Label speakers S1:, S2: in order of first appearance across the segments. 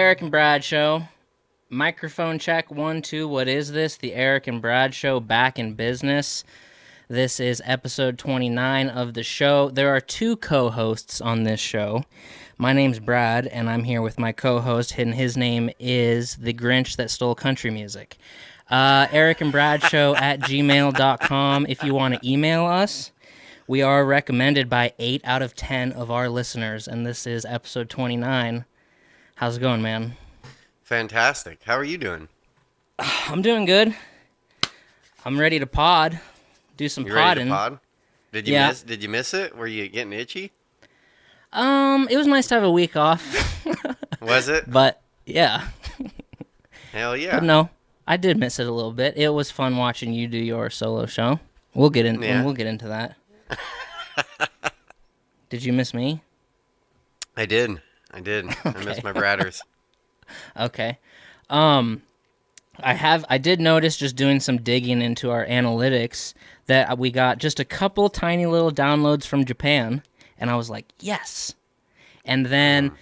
S1: Erick and Brad Show. Microphone check 1, 2. What is this? The Erick and Brad Show back in business. This is episode 29 of the show. There are two co-hosts on this show. My name's Brad, and I'm here with my co-host, and his name is the Grinch that stole country music. Erick and Brad Show at gmail.com if you want to email us. We are recommended by 8 out of 10 of our listeners, and this is episode 29. How's it going, man?
S2: Fantastic. How are you doing?
S1: I'm doing good. I'm ready to pod. Do some
S2: You
S1: podding.
S2: ready to pod? Did you miss it? Were you getting itchy?
S1: It was nice to have a week off.
S2: Was it?
S1: But yeah.
S2: Hell yeah.
S1: But no, I did miss it a little bit. It was fun watching you do your solo show. We'll get into that. Did you miss me?
S2: I did.
S1: Okay.
S2: I missed my Bradders.
S1: Okay. I did notice just doing some digging into our analytics that we got just a couple tiny little downloads from Japan, and I was like, yes. And then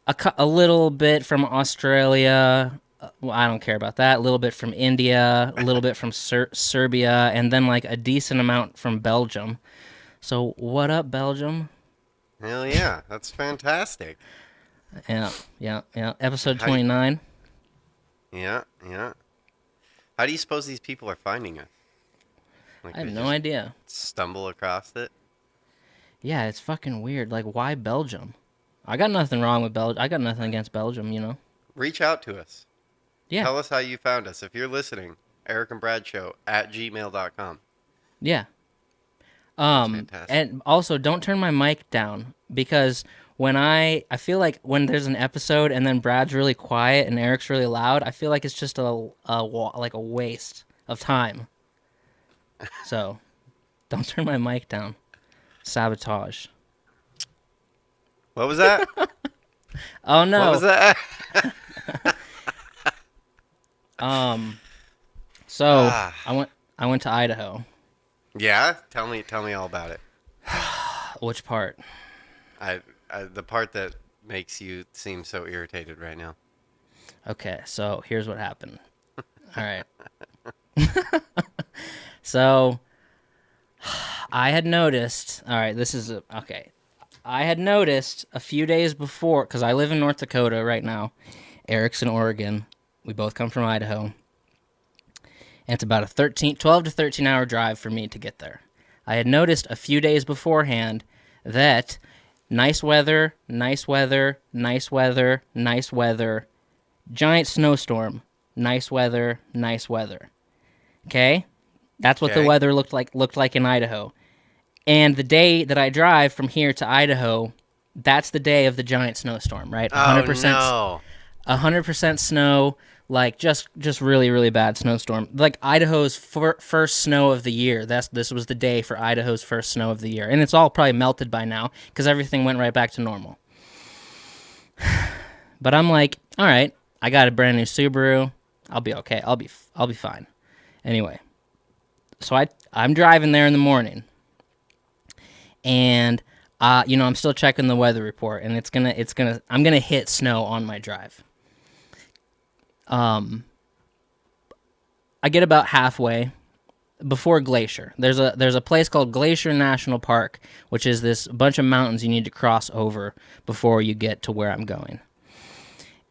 S1: a little bit from Australia. Well, I don't care about that. A little bit from India, a little bit from Serbia, and then like a decent amount from Belgium. So what up, Belgium?
S2: Hell yeah. That's fantastic.
S1: Yeah. Episode 29.
S2: Yeah. How do you suppose these people are finding us? Like
S1: I have
S2: they
S1: no
S2: just
S1: idea.
S2: Stumble across it?
S1: Yeah, it's fucking weird. Like, why Belgium? I got nothing wrong with Belgium. I got nothing against Belgium, you know?
S2: Reach out to us.
S1: Yeah.
S2: Tell us how you found us. If you're listening, Erick and Brad Show at gmail.com.
S1: Yeah.
S2: Fantastic.
S1: And also, don't turn my mic down, because when I feel like when there's an episode and then Brad's really quiet and Erick's really loud, I feel like it's just a waste of time. So, don't turn my mic down. Sabotage.
S2: What was that?
S1: Oh no.
S2: What was that?
S1: So I went to Idaho.
S2: Yeah? Tell me all about it.
S1: Which part?
S2: The part that makes you seem so irritated right now.
S1: Okay, so here's what happened. All right. So I had noticed, all right, okay. I had noticed a few days before, because I live in North Dakota right now. Erick's in Oregon. We both come from Idaho. And it's about a 12 to 13 hour drive for me to get there. I had noticed a few days beforehand that nice weather, nice weather, nice weather, nice weather, giant snowstorm, nice weather, nice weather. Okay? That's what the weather looked like in Idaho. And the day that I drive from here to Idaho, that's the day of the giant snowstorm, right? 100%,
S2: Oh, no.
S1: 100% snow, like just really, really bad snowstorm. Like Idaho's first snow of the year. This was the day for Idaho's first snow of the year. And it's all probably melted by now because everything went right back to normal. But I'm like, all right, I got a brand new Subaru. I'll be okay. I'll be fine. Anyway, so I'm driving there in the morning. And I'm still checking the weather report, and I'm gonna hit snow on my drive. I get about halfway before Glacier. There's a place called Glacier National Park, which is this bunch of mountains you need to cross over before you get to where I'm going.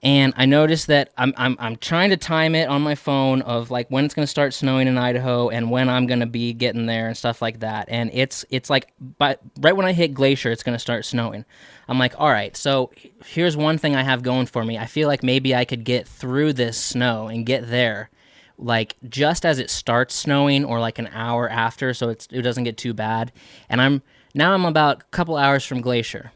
S1: And I noticed that I'm trying to time it on my phone of like when it's going to start snowing in Idaho and when I'm going to be getting there and stuff like that. And it's like right when I hit Glacier, it's going to start snowing. I'm like, all right, so here's one thing I have going for me. I feel like maybe I could get through this snow and get there like just as it starts snowing or like an hour after, so it doesn't get too bad. And I'm about a couple hours from Glacier.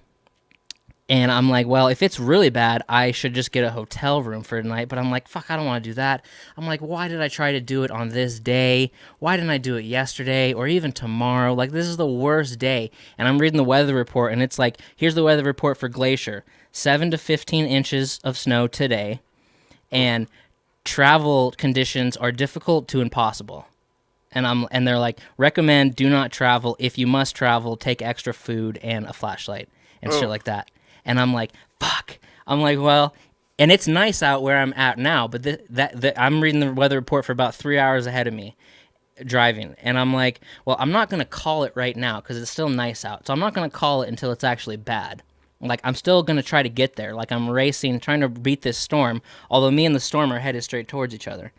S1: And I'm like, well, if it's really bad, I should just get a hotel room for tonight. But I'm like, fuck, I don't want to do that. I'm like, why did I try to do it on this day? Why didn't I do it yesterday or even tomorrow? Like, this is the worst day. And I'm reading the weather report, and it's like, here's the weather report for Glacier. 7 to 15 inches of snow today. And travel conditions are difficult to impossible. And they're like, recommend do not travel. If you must travel, take extra food and a flashlight and shit like that. And I'm like, fuck. I'm like, well, And it's nice out where I'm at now, but I'm reading the weather report for about 3 hours ahead of me driving, and I'm like, well, I'm not gonna call it right now because it's still nice out, so I'm not gonna call it until it's actually bad. Like, I'm still gonna try to get there. Like, I'm racing, trying to beat this storm. Although me and the storm are headed straight towards each other.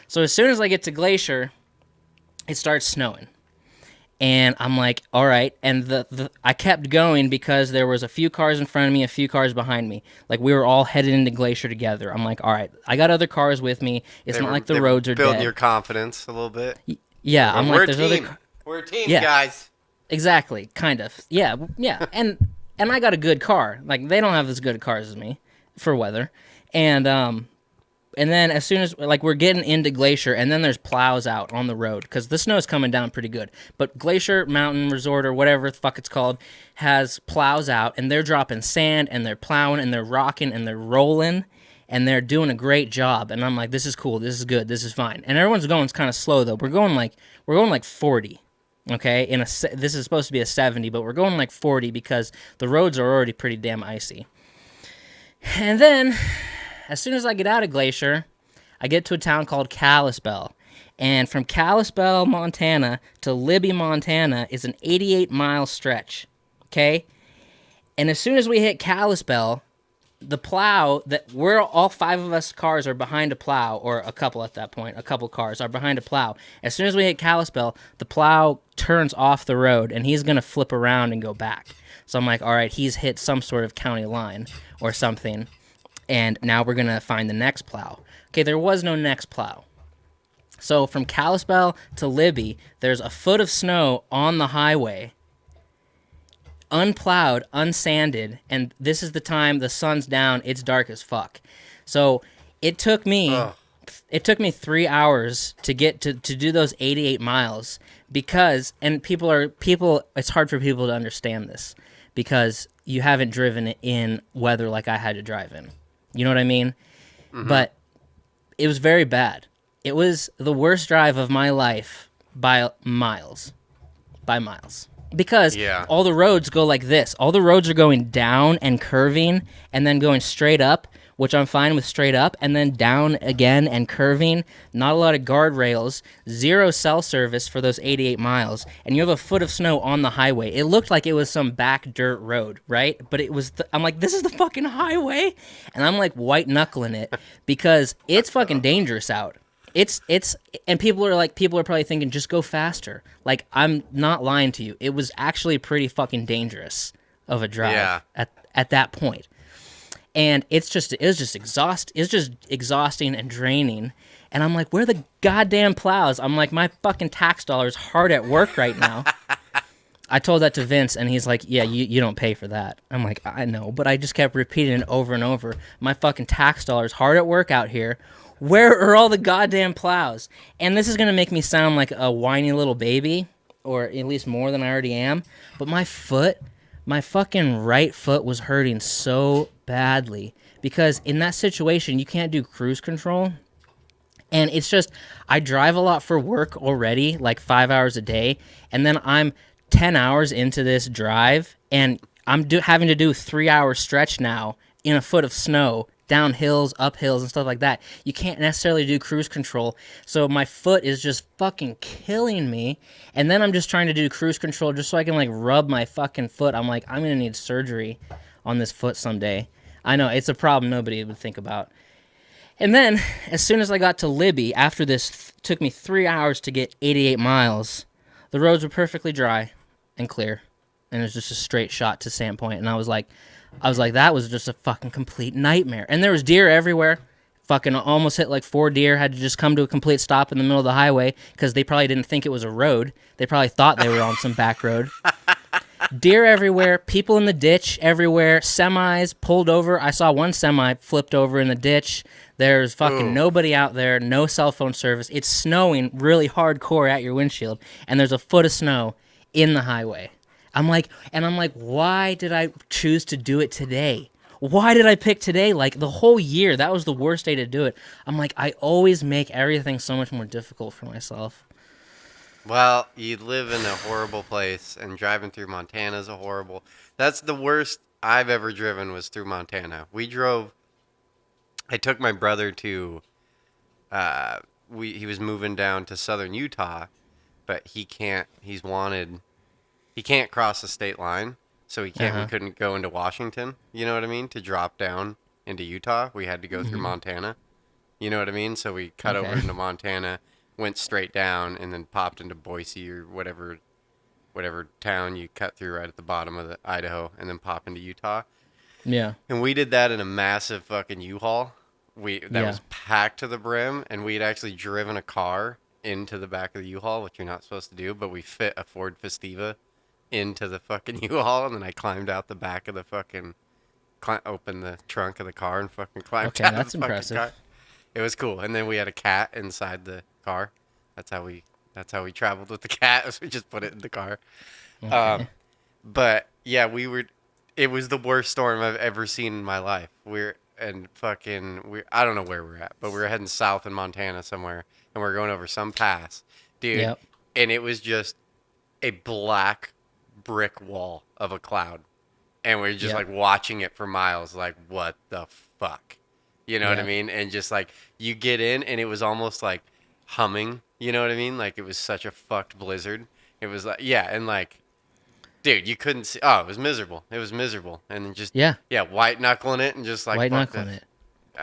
S1: So as soon as I get to Glacier, it starts snowing. And I'm like, all right. And I kept going because there was a few cars in front of me, a few cars behind me. Like, we were all headed into Glacier together. I'm like, all right, I got other cars with me. It's not like the roads are
S2: building
S1: dead.
S2: your confidence a little bit.
S1: Yeah, I'm like,
S2: We're a
S1: there's
S2: team.
S1: other.
S2: We're a team,
S1: Yeah,
S2: guys.
S1: exactly, kind of. Yeah, yeah. And I got a good car. Like, they don't have as good cars as me for weather. And then as soon as, like, we're getting into Glacier, and then there's plows out on the road because the snow's coming down pretty good. But Glacier Mountain Resort, or whatever the fuck it's called, has plows out, and they're dropping sand, and they're plowing, and they're rocking, and they're rolling, and they're doing a great job. And I'm like, this is cool, this is good, this is fine. And everyone's going kind of slow though. We're going like 40. Okay, this is supposed to be a 70, but we're going like 40 because the roads are already pretty damn icy. And then, as soon as I get out of Glacier, I get to a town called Kalispell. And from Kalispell, Montana to Libby, Montana is an 88-mile stretch. Okay? And as soon as we hit Kalispell, the plow that we're all five of us cars are behind a plow, or a couple at that point, a couple cars are behind a plow. As soon as we hit Kalispell, the plow turns off the road and he's going to flip around and go back. So I'm like, all right, he's hit some sort of county line or something. And now we're going to find the next plow. Okay, there was no next plow. So from Kalispell to Libby, there's a foot of snow on the highway, unplowed, unsanded, and this is the time the sun's down, it's dark as fuck. So it took me 3 hours to get to do those 88 miles because, and people, it's hard for people to understand this because you haven't driven in weather like I had to drive in. You know what I mean? Mm-hmm. But it was very bad. It was the worst drive of my life by miles. Because all the roads go like this. All the roads are going down and curving and then going straight up, which I'm fine with straight up, and then down again and curving. Not a lot of guardrails, zero cell service for those 88 miles, and you have a foot of snow on the highway. It looked like it was some back dirt road, right? But it was, I'm like, this is the fucking highway? And I'm like white knuckling it because it's fucking dangerous out. And people are probably thinking, just go faster. Like, I'm not lying to you. It was actually pretty fucking dangerous of a drive at that point. And it was just exhausting and draining. And I'm like, where are the goddamn plows? I'm like, my fucking tax dollar's hard at work right now. I told that to Vince, and he's like, yeah, you don't pay for that. I'm like, I know, but I just kept repeating it over and over. My fucking tax dollar's hard at work out here. Where are all the goddamn plows? And this is going to make me sound like a whiny little baby, or at least more than I already am. But my fucking right foot was hurting so badly. Because in that situation, you can't do cruise control. And it's just, I drive a lot for work already, like 5 hours a day. And then I'm 10 hours into this drive, and I'm having to do a 3-hour stretch now in a foot of snow, down hills, up hills, and stuff like that. You can't necessarily do cruise control. So my foot is just fucking killing me. And then I'm just trying to do cruise control just so I can, like, rub my fucking foot. I'm like, I'm going to need surgery on this foot someday. I know, it's a problem nobody would think about. And then, as soon as I got to Libby, after this took me 3 hours to get 88 miles, the roads were perfectly dry and clear. And it was just a straight shot to Sandpoint. And I was like, that was just a fucking complete nightmare. And there was deer everywhere. Fucking almost hit like 4 deer. Had to just come to a complete stop in the middle of the highway because they probably didn't think it was a road. They probably thought they were on some back road. Deer everywhere. People in the ditch everywhere. Semis pulled over. I saw one semi flipped over in the ditch. There's fucking nobody out there. No cell phone service. It's snowing really hardcore at your windshield. And there's a foot of snow in the highway. I'm like, why did I choose to do it today? Why did I pick today? Like, the whole year, that was the worst day to do it. I'm like, I always make everything so much more difficult for myself.
S2: Well, you live in a horrible place, and driving through Montana is a horrible... That's the worst I've ever driven was through Montana. We drove I took my brother to he was moving down to southern Utah, but he can't cross the state line, so we
S1: Uh-huh.
S2: couldn't go into Washington, you know what I mean, to drop down into Utah. We had to go through
S1: Hmm.
S2: Montana. You know what I mean? So we cut over
S1: Okay.
S2: into Montana, went straight down, and then popped into Boise or whatever town you cut through right at the bottom of the Idaho, and then pop into Utah.
S1: Yeah.
S2: And we did that in a massive fucking U-Haul. That
S1: Yeah.
S2: was packed to the brim, and we had actually driven a car into the back of the U-Haul, which you're not supposed to do, but we fit a Ford Festiva into the fucking U-Haul, and then I climbed out the back of the fucking, opened the trunk of the car and fucking climbed
S1: Okay,
S2: out of the
S1: that's
S2: fucking car.
S1: impressive.
S2: It was cool. And then we had a cat inside the car. That's how we that's how we traveled with the cat. Was we just put it in the car. Um,
S1: Okay.
S2: but yeah, we were. It was the worst storm I've ever seen in my life. We I don't know where we're at, but we were heading south in Montana somewhere, and we're going over some pass, dude.
S1: Yep.
S2: And it was just a black brick wall of a cloud, and we're just
S1: Yep.
S2: like watching it for miles, like what the fuck, you know what I
S1: Yep.
S2: mean? And just like you get in, and it was almost like humming, you know what I mean? Like it was such a fucked blizzard. It was like yeah, and like dude, you couldn't see. Oh, it was miserable. It was miserable, and then just
S1: Yeah.
S2: yeah, white knuckling it, and just like
S1: White
S2: fuck
S1: knuckling
S2: this.
S1: it.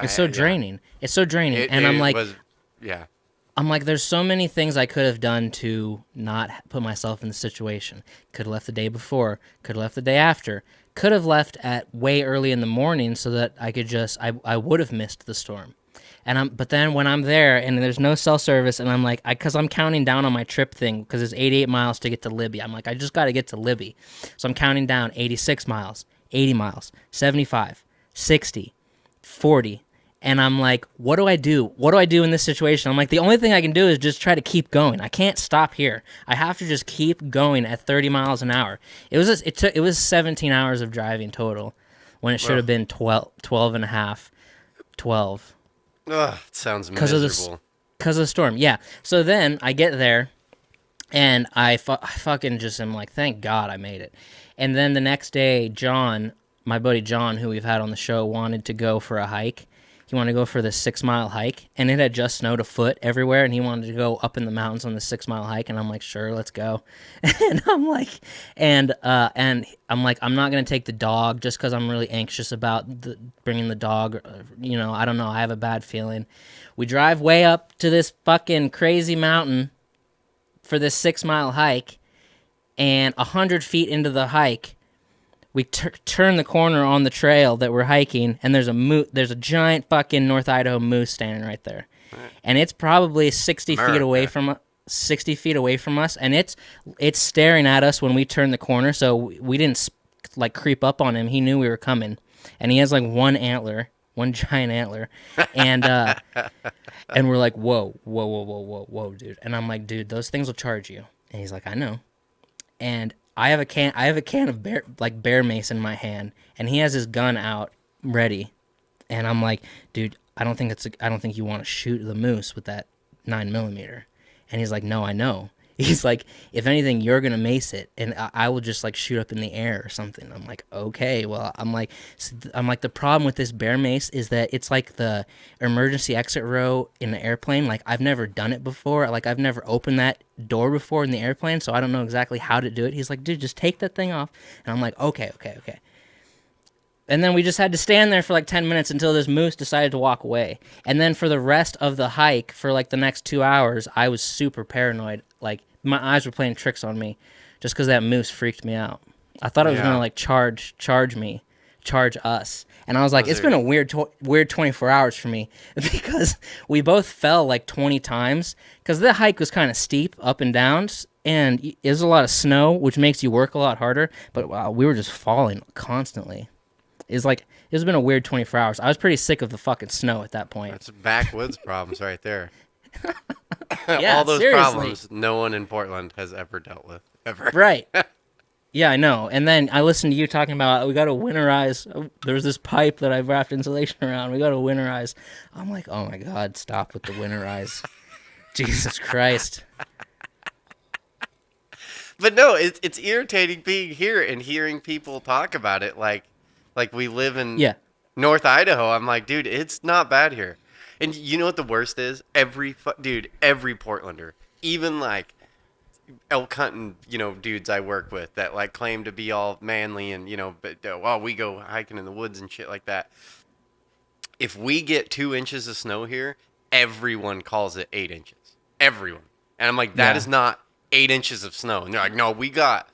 S1: It's so
S2: Yeah,
S1: draining. It's so draining. And
S2: it was yeah.
S1: I'm like, there's so many things I could have done to not put myself in the situation. Could have left the day before. Could have left the day after. Could have left at way early in the morning so that I could I would have missed the storm. But then when I'm there and there's no cell service and I'm like, cause I'm counting down on my trip thing, cause it's 88 miles to get to Libby. I'm like, I just got to get to Libby. So I'm counting down 86 miles, 80 miles, 75, 60, 40. And I'm like, what do I do? What do I do in this situation? I'm like, the only thing I can do is just try to keep going. I can't stop here. I have to just keep going at 30 miles an hour. It was 17 hours of driving total when it should
S2: Well,
S1: have been 12 and a half, 12
S2: ugh, it sounds
S1: because of this
S2: miserable.
S1: because of the storm. Yeah. So then I get there and I fucking just am like, thank God I made it. And then the next day, John, my buddy John, who we've had on the show, wanted to go for a hike. He wanted to go for this 6 mile hike, and it had just snowed a foot everywhere, and he wanted to go up in the mountains on the 6 mile hike. And I'm like, sure, let's go. And I'm like, I'm not gonna take the dog just because I'm really anxious about bringing the dog. I don't know. I have a bad feeling. We drive way up to this fucking crazy mountain for this 6 mile hike, and 100 feet into the hike, we turn the corner on the trail that we're hiking, and there's a giant fucking North Idaho moose standing right there, and it's probably 60 feet away
S2: America.
S1: from 60 feet away from us, and it's staring at us when we turn the corner. So we didn't like creep up on him. He knew we were coming, and he has like one giant antler, and and we're like, whoa, whoa, whoa, whoa, whoa, whoa, dude. And I'm like, dude, those things will charge you. And he's like, I know. And I have a can of bear mace in my hand, and he has his gun out ready. And I'm like, dude, I don't think you want to shoot the moose with that 9 millimeter. And he's like, no, I know. He's like, if anything, you're gonna mace it, and I will just like shoot up in the air or something. I'm like, okay. Well, I'm like, the problem with this bear mace is that it's like the emergency exit row in the airplane. Like I've never done it before. Like I've never opened that door before in the airplane, so I don't know exactly how to do it. He's like, dude, just take that thing off. And I'm like, okay, okay, okay. And then we just had to stand there for like 10 minutes until this moose decided to walk away. And then for the rest of the hike, for like the next 2 hours, I was super paranoid. Like my eyes were playing tricks on me just because that moose freaked me out. I thought it was going to
S2: Yeah.
S1: like charge us. And I was like,
S2: Was
S1: it's been
S2: there?
S1: a weird 24 hours for me because we both fell like 20 times because the hike was kind of steep up and down. And there's a lot of snow, which makes you work a lot harder. But wow, we were just falling constantly. It's been a weird 24 hours. I was pretty sick of the fucking snow at that point.
S2: That's backwoods problems right there.
S1: Yeah,
S2: All those
S1: seriously.
S2: problems no one in Portland has ever dealt with ever.
S1: Right. Yeah, I know. And then I listened to you talking about we got to winterize. There's this pipe that I've wrapped insulation around. We got to winterize. I'm like, oh my God, stop with the winterize. Jesus Christ.
S2: But no, it's irritating being here and hearing people talk about it like we live in
S1: Yeah.
S2: North Idaho. I'm like, dude, it's not bad here. And you know what the worst is? Every Portlander, even like elk hunting, dudes I work with that like claim to be all manly and but well, we go hiking in the woods and shit like that. If we get 2 inches of snow here, everyone calls it 8 inches. Everyone, and I'm like, that
S1: Yeah.
S2: is not 8 inches of snow. And they're like, no, we got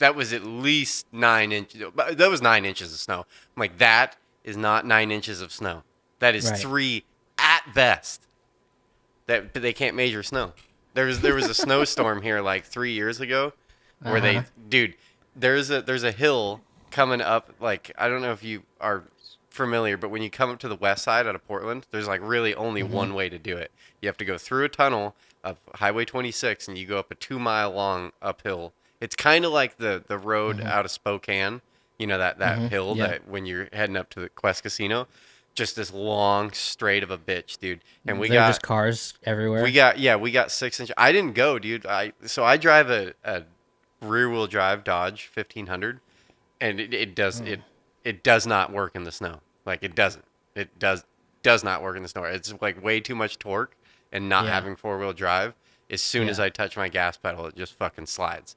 S2: that was at least 9 inches. That was 9 inches of snow. I'm like, that is not 9 inches of snow. That is
S1: Right.
S2: three at best. That they can't measure snow. There was a snowstorm here like 3 years ago, where
S1: Uh-huh.
S2: dude, there's a hill coming up. Like, I don't know if you are familiar, but when you come up to the west side out of Portland, there's like really only
S1: Mm-hmm.
S2: one way to do it. You have to go through a tunnel of Highway 26, and you go up a 2 mile long uphill. It's kind of like the road
S1: Mm-hmm.
S2: out of Spokane. That
S1: Mm-hmm.
S2: hill
S1: Yeah.
S2: that when you're heading up to the Quest Casino, just this long straight of a bitch, dude. And we
S1: They're just
S2: got
S1: cars everywhere.
S2: we got yeah, we got 6 inch. I didn't go, dude. I drive a rear wheel drive Dodge 1500, and it does not work in the snow. Like, it doesn't. It does not work in the snow. It's like way too much torque, and not
S1: Yeah.
S2: having four wheel drive. As soon as
S1: Yeah.
S2: I touch my gas pedal, it just fucking slides.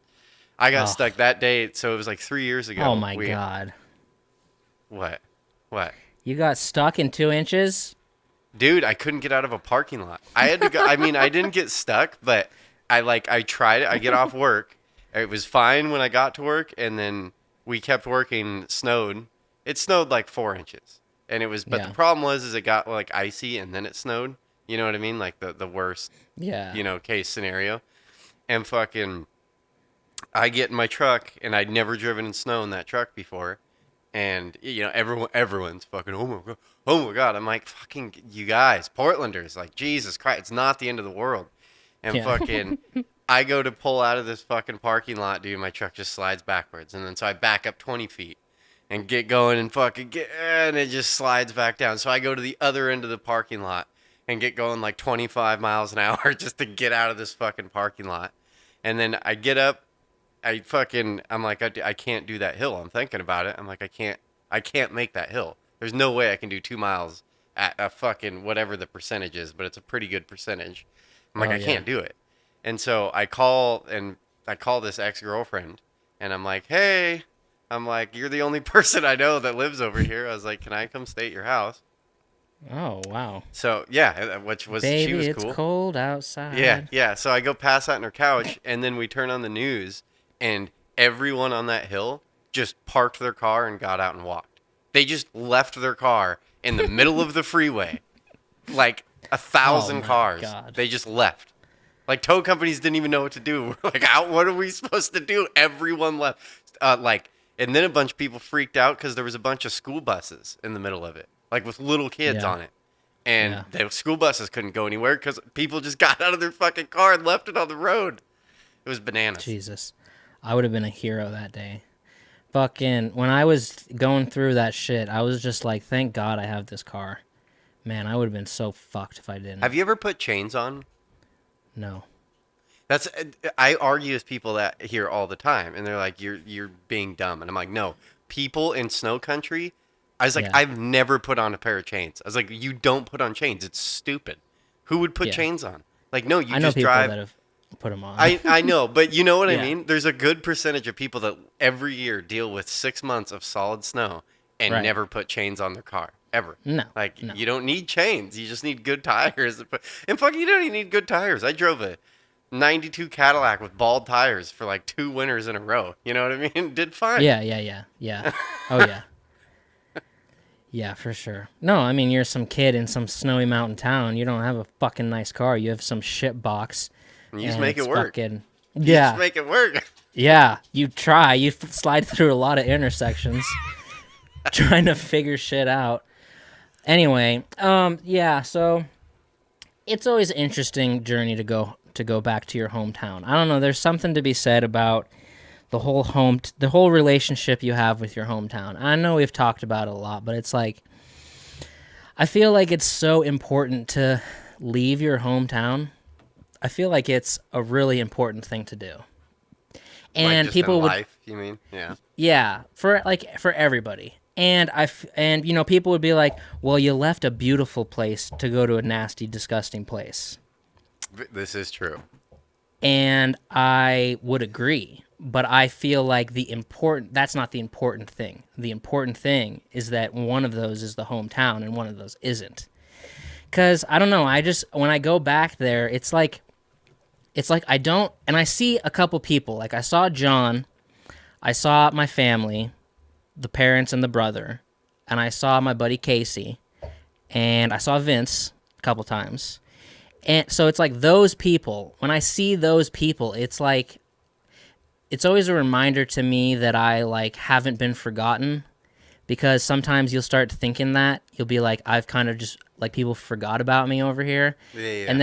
S2: I got
S1: Oh.
S2: stuck that day. So it was like 3 years ago.
S1: Oh my God.
S2: What? What?
S1: You got stuck in 2 inches?
S2: Dude, I couldn't get out of a parking lot. I had to go. I mean, I didn't get stuck, but I tried it. I get off work. It was fine when I got to work, and then we kept working. Snowed. It snowed like 4 inches, and it was. But
S1: Yeah.
S2: the problem was, is it got like icy, and then it snowed. You know what I mean? Like the worst,
S1: Yeah.
S2: case scenario. And fucking, I get in my truck, and I'd never driven in snow in that truck before. And everyone's fucking, oh my god. I'm like, fucking, you guys, Portlanders, like, Jesus Christ, it's not the end of the world. And
S1: Yeah.
S2: fucking, I go to pull out of this fucking parking lot, dude. My truck just slides backwards, and then so I back up 20 feet and get going and and it just slides back down. So I go to the other end of the parking lot and get going like 25 miles an hour just to get out of this fucking parking lot. And then I get up. I'm like, I can't do that hill. I'm thinking about it. I'm like, I can't make that hill. There's no way I can do 2 miles at a fucking whatever the percentage is, but it's a pretty good percentage. I'm like,
S1: Oh,
S2: I
S1: yeah.
S2: can't do it. And so I call this ex-girlfriend, and I'm like, hey, I'm like, you're the only person I know that lives over here. I was like, can I come stay at your house?
S1: Oh, wow.
S2: So yeah, which was she
S1: Baby,
S2: was
S1: it's
S2: cool.
S1: cold outside.
S2: Yeah. So I go pass out on her couch, and then we turn on the news, and everyone on that hill just parked their car and got out and walked. They just left their car in the middle of the freeway, like a
S1: Oh,
S2: thousand
S1: my
S2: cars.
S1: God.
S2: They just left. Like, tow companies didn't even know what to do. We're like, what are we supposed to do? Everyone left. And then a bunch of people freaked out because there was a bunch of school buses in the middle of it, like with little kids
S1: Yeah.
S2: on it. And
S1: Yeah.
S2: the school buses couldn't go anywhere because people just got out of their fucking car and left it on the road. It was bananas.
S1: Jesus. I would have been a hero that day. Fucking, when I was going through that shit, I was just like, thank God I have this car. Man, I would have been so fucked if I didn't.
S2: Have you ever put chains on?
S1: No.
S2: That's I argue with people that here all the time, and they're like, "You're being dumb," and I'm like, "No, people in snow country." I was like,
S1: Yeah.
S2: "I've never put on a pair of chains." I was like, "You don't put on chains. It's stupid. Who would put
S1: Yeah.
S2: chains on? Like, no, you
S1: I know
S2: just
S1: people
S2: drive."
S1: that have put them on.
S2: I know, but you know what I
S1: Yeah.
S2: mean? There's a good percentage of people that every year deal with 6 months of solid snow and
S1: Right.
S2: never put chains on their car ever.
S1: No,
S2: Like,
S1: no.
S2: you don't need chains. You just need good tires. And fucking, you don't even need good tires. I drove a 92 Cadillac with bald tires for like 2 winters in a row. You know what I mean? Did fine.
S1: Yeah. Oh, yeah. Yeah, for sure. No, I mean, you're some kid in some snowy mountain town. You don't have a fucking nice car. You have some shit box.
S2: And you just
S1: and
S2: make it
S1: it's
S2: work.
S1: fucking-
S2: You
S1: yeah.
S2: just make it work.
S1: Yeah, you try. You slide through a lot of intersections trying to figure shit out. Anyway, yeah, so it's always an interesting journey to go back to your hometown. I don't know, there's something to be said about the whole relationship you have with your hometown. I know we've talked about it a lot, but it's like I feel like it's so important to leave your hometown. I feel like it's a really important thing to do.
S2: Like,
S1: And
S2: just
S1: people
S2: in
S1: would
S2: life, you mean? Yeah.
S1: yeah, for everybody. And people would be like, "Well, you left a beautiful place to go to a nasty, disgusting place."
S2: This is true.
S1: And I would agree, but I feel like that's not the important thing. The important thing is that one of those is the hometown and one of those isn't. Cuz I don't know, I just when I go back there, it's like I don't, and I see a couple people. Like I saw John, I saw my family, the parents and the brother, and I saw my buddy Casey, and I saw Vince a couple times. And so it's like those people, when I see those people, it's always a reminder to me that I like haven't been forgotten, because sometimes you'll start thinking that you'll be like, I've kind of just like people forgot about me over here.
S2: Yeah.
S1: And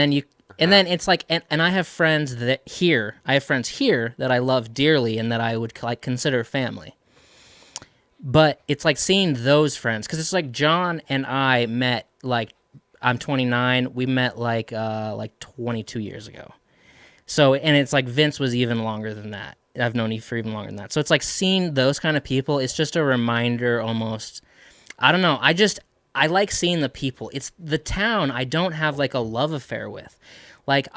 S1: then it's like, and I have friends here that I love dearly and that I would like consider family. But it's like seeing those friends, because it's like John and I met, like, I'm 29, we met like 22 years ago. So, and it's like Vince was even longer than that. I've known you for even longer than that. So it's like seeing those kind of people. It's just a reminder almost. I don't know. I like seeing the people. It's the town I don't have like a love affair with. Like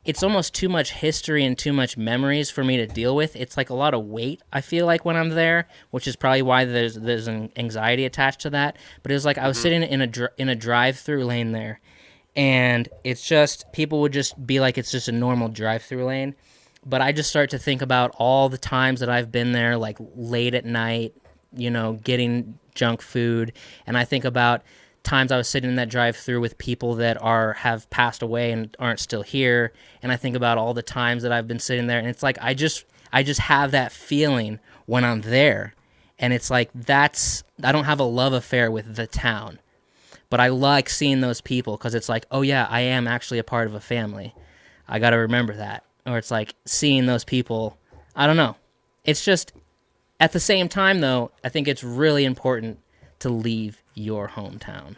S1: it's almost too much history and too much memories for me to deal with. It's like a lot of weight, I feel like, when I'm there, which is probably why there's an anxiety attached to that. But it was like I was sitting in a drive-through lane there, and it's just people would just be like it's just a normal drive-through lane, but I just start to think about all the times that I've been there, like late at night, getting junk food, and I think about times I was sitting in that drive-through with people that have passed away and aren't still here, and I think about all the times that I've been sitting there, and it's like I just have that feeling when I'm there, and it's like I don't have a love affair with the town. But I like seeing those people because it's like, oh yeah, I am actually a part of a family. I got to remember that. Or it's like seeing those people. I don't know. It's just at the same time though, I think it's really important to leave your hometown.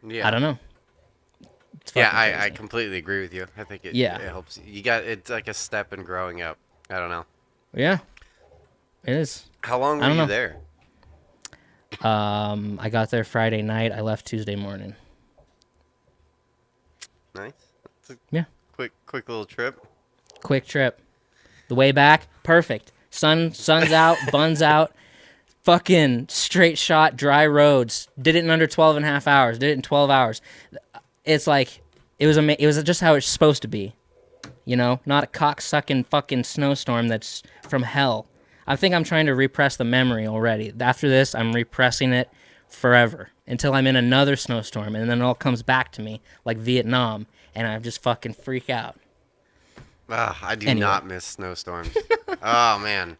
S1: I
S2: Yeah.
S1: don't know. It's
S2: Yeah,
S1: fucking
S2: I
S1: crazy.
S2: completely agree with you. I think
S1: Yeah.
S2: it helps. It's like a step in growing up. I don't know.
S1: Yeah. It is.
S2: How long
S1: I
S2: were
S1: don't
S2: you
S1: know.
S2: there?
S1: I got there Friday night. I left Tuesday morning.
S2: Nice. It's a
S1: Yeah.
S2: quick little trip.
S1: Quick trip. The way back, perfect. Sun's out, buns out. Fucking straight shot, dry roads. Did it in under 12 and a half hours. Did it in 12 hours. It's like, it was just how it's supposed to be. Not a cocksucking fucking snowstorm that's from hell. I think I'm trying to repress the memory already. After this, I'm repressing it forever until I'm in another snowstorm, and then it all comes back to me like Vietnam, and I just fucking freak out.
S2: Ah, I do
S1: Anyway,
S2: not miss snowstorms. Oh man,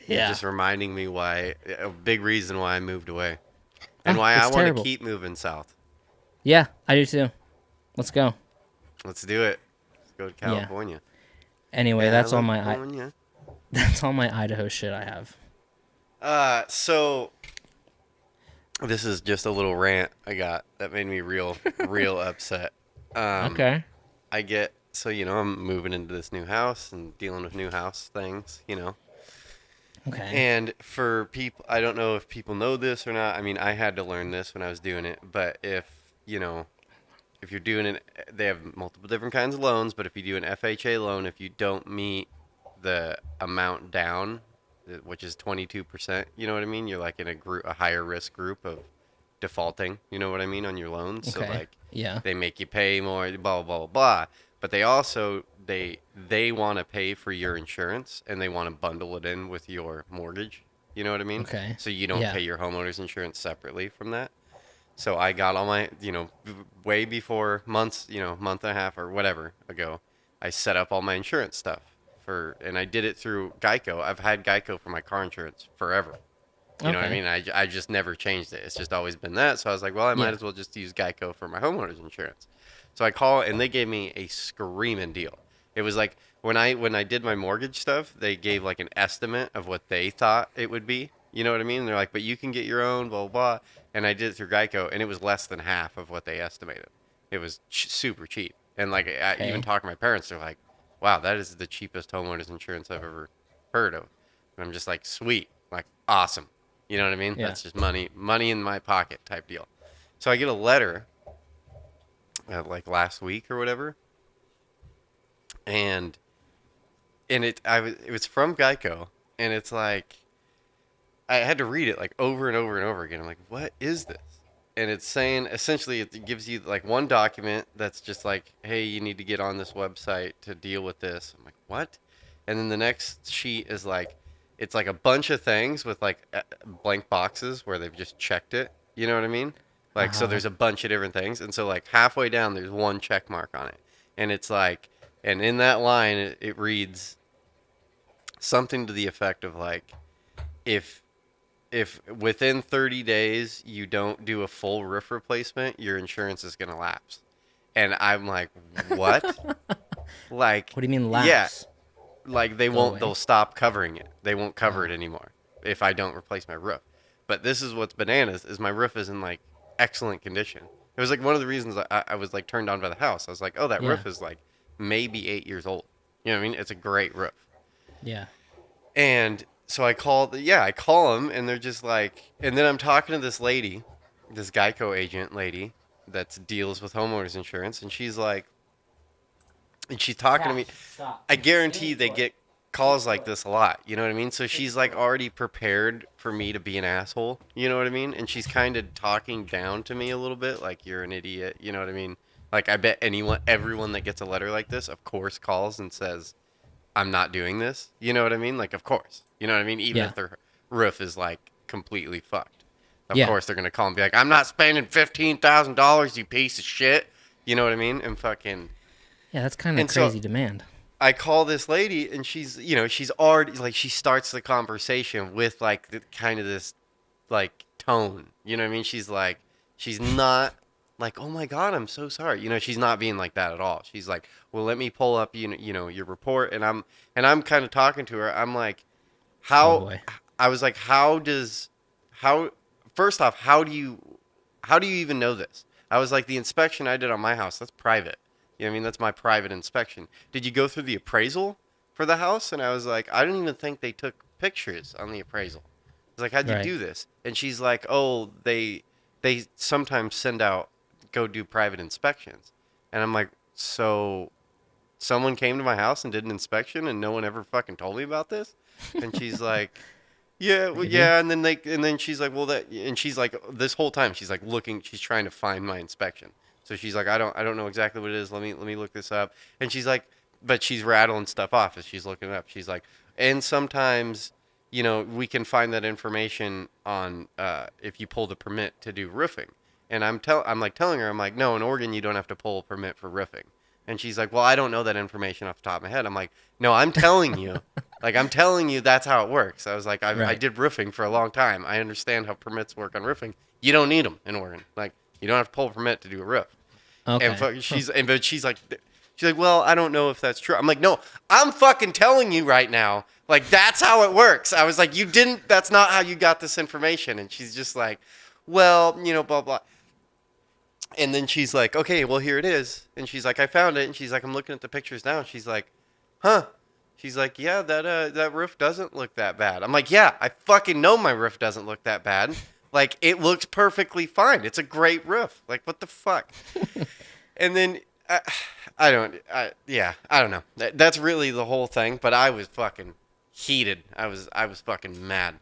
S2: you're
S1: yeah.
S2: just reminding me why a big reason why I moved away and
S1: Ah,
S2: why I
S1: it's
S2: want to
S1: terrible.
S2: keep moving south.
S1: Yeah, I do too. Let's go.
S2: Let's do it. Let's go to
S1: Yeah.
S2: California.
S1: Anyway,
S2: California.
S1: that's all my Idaho shit I have.
S2: So this is just a little rant I got that made me real upset. Um,
S1: Okay.
S2: I get so I'm moving into this new house and dealing with new house things.
S1: Okay.
S2: And for people, I don't know if people know this or not. I mean, I had to learn this when I was doing it. But if you're doing it, they have multiple different kinds of loans. But if you do an FHA loan, if you don't meet the amount down, which is 22%, you know what I mean? You're like in a higher risk group of defaulting. You know what I mean on your loans. So
S1: Okay.
S2: like,
S1: Yeah.
S2: they make you pay more, blah blah blah blah blah. But they also they want to pay for your insurance and they want to bundle it in with your mortgage. You know what I mean?
S1: Okay.
S2: So you don't
S1: Yeah.
S2: pay your homeowner's insurance separately from that. So I got all my, way before months, month and a half or whatever ago, I set up all my insurance stuff and I did it through Geico. I've had Geico for my car insurance forever. You know what I
S1: Okay.
S2: mean? I just never changed it. It's just always been that. So I was like, well, I might
S1: Yeah.
S2: as well just use Geico for my homeowner's insurance. So I call and they gave me a screaming deal. It was like when I did my mortgage stuff, they gave like an estimate of what they thought it would be. You know what I mean? And they're like, but you can get your own, blah, blah, blah. And I did it through Geico, and it was less than half of what they estimated. It was super cheap. And like, I even
S1: Okay.
S2: talking to my parents, they're like, wow, that is the cheapest homeowners insurance I've ever heard of. And I'm just like, sweet, like, awesome. You know what I mean?
S1: Yeah.
S2: That's just money in my pocket type deal. So I get a letter, like last week or whatever, and it was from Geico, and it's like I had to read it like over and over and over again. I'm like, what is this? And it's saying essentially it gives you like one document that's just like, hey, you need to get on this website to deal with this. I'm like, what? And then the next sheet is like, it's like a bunch of things with like blank boxes where they've just checked it. You know what I mean? Like, so
S1: Uh-huh.
S2: there's a bunch of different things. And so like halfway down, there's one check mark on it. And it's like, and in that line, it reads something to the effect of like, if within 30 days you don't do a full roof replacement, your insurance is going to lapse. And I'm like, what? Like,
S1: What do you mean
S2: yeah,
S1: lapse?
S2: like
S1: Go away.
S2: they'll stop covering it. They won't cover
S1: Oh.
S2: it anymore if I don't replace my roof. But this is what's bananas is my roof is in like excellent condition. It was like one of the reasons I was like turned on by the house. I was like, oh, that
S1: Yeah.
S2: roof is like maybe 8 years old. You know what I mean? It's a great roof.
S1: Yeah.
S2: And so I call them, and they're just like, and then I'm talking to this lady, this Geico agent lady that deals with homeowners insurance, and she's like, and she's talking to me.
S1: Stop.
S2: I guarantee they get calls like this a lot. You know what I mean? So she's like already prepared for me to be an asshole. You know what I mean? And she's kind of talking down to me a little bit, like you're an idiot. You know what I mean? Like I bet everyone that gets a letter like this, of course, calls and says, I'm not doing this. You know what I mean? Like, of course. You know what I mean? Even
S1: Yeah.
S2: if their roof is like completely fucked. Of
S1: Yeah.
S2: course they're gonna call and be like, I'm not spending $15,000, you piece of shit. You know what I mean? And fucking
S1: Yeah, that's kind of
S2: and so
S1: crazy demand.
S2: I call this lady and she's already like she starts the conversation with like the kind of this like tone. You know what I mean? She's not like, "Oh my god, I'm so sorry." You know, she's not being like that at all. She's like, "Well, let me pull up your report." And I'm kind of talking to her. I'm like,
S1: Oh
S2: "How?"
S1: boy.
S2: I was like, how first off, how do you even know this?" I was like, "The inspection I did on my house, that's private." You know what I mean? That's my private inspection. Did you go through the appraisal for the house? And I was like, I don't even think they took pictures on the appraisal. I was like, how'd you
S1: Right.
S2: do this? And she's like, oh, they sometimes go do private inspections. And I'm like, so someone came to my house and did an inspection and no one ever fucking told me about this? And she's like, yeah, well,
S1: Maybe.
S2: yeah, and then she's like, well, and she's like, this whole time she's like she's trying to find my inspection. So she's like, I don't know exactly what it is. Let me look this up. And she's like, but she's rattling stuff off as she's looking it up. She's like, and sometimes, we can find that information on if you pull the permit to do roofing. And I'm like telling her, I'm like, no, in Oregon you don't have to pull a permit for roofing. And she's like, well, I don't know that information off the top of my head. I'm like, no, I'm telling you. Like, I'm telling you that's how it works. I was like, I
S1: Right.
S2: did roofing for a long time. I understand how permits work on roofing. You don't need them in Oregon. Like, you don't have to pull a permit to do a roof. And
S1: Okay.
S2: but she's like, well, I don't know if that's true. I'm like, no, I'm fucking telling you right now. Like, that's how it works. I was like, that's not how you got this information. And she's just like, well, blah, blah. And then she's like, okay, well, here it is. And she's like, I found it. And she's like, I'm looking at the pictures now. And she's like, huh? She's like, yeah, that roof doesn't look that bad. I'm like, yeah, I fucking know my roof doesn't look that bad. Like, it looks perfectly fine. It's a great roof. Like, what the fuck? And then I don't know. That's really the whole thing. But I was fucking heated. I was fucking mad.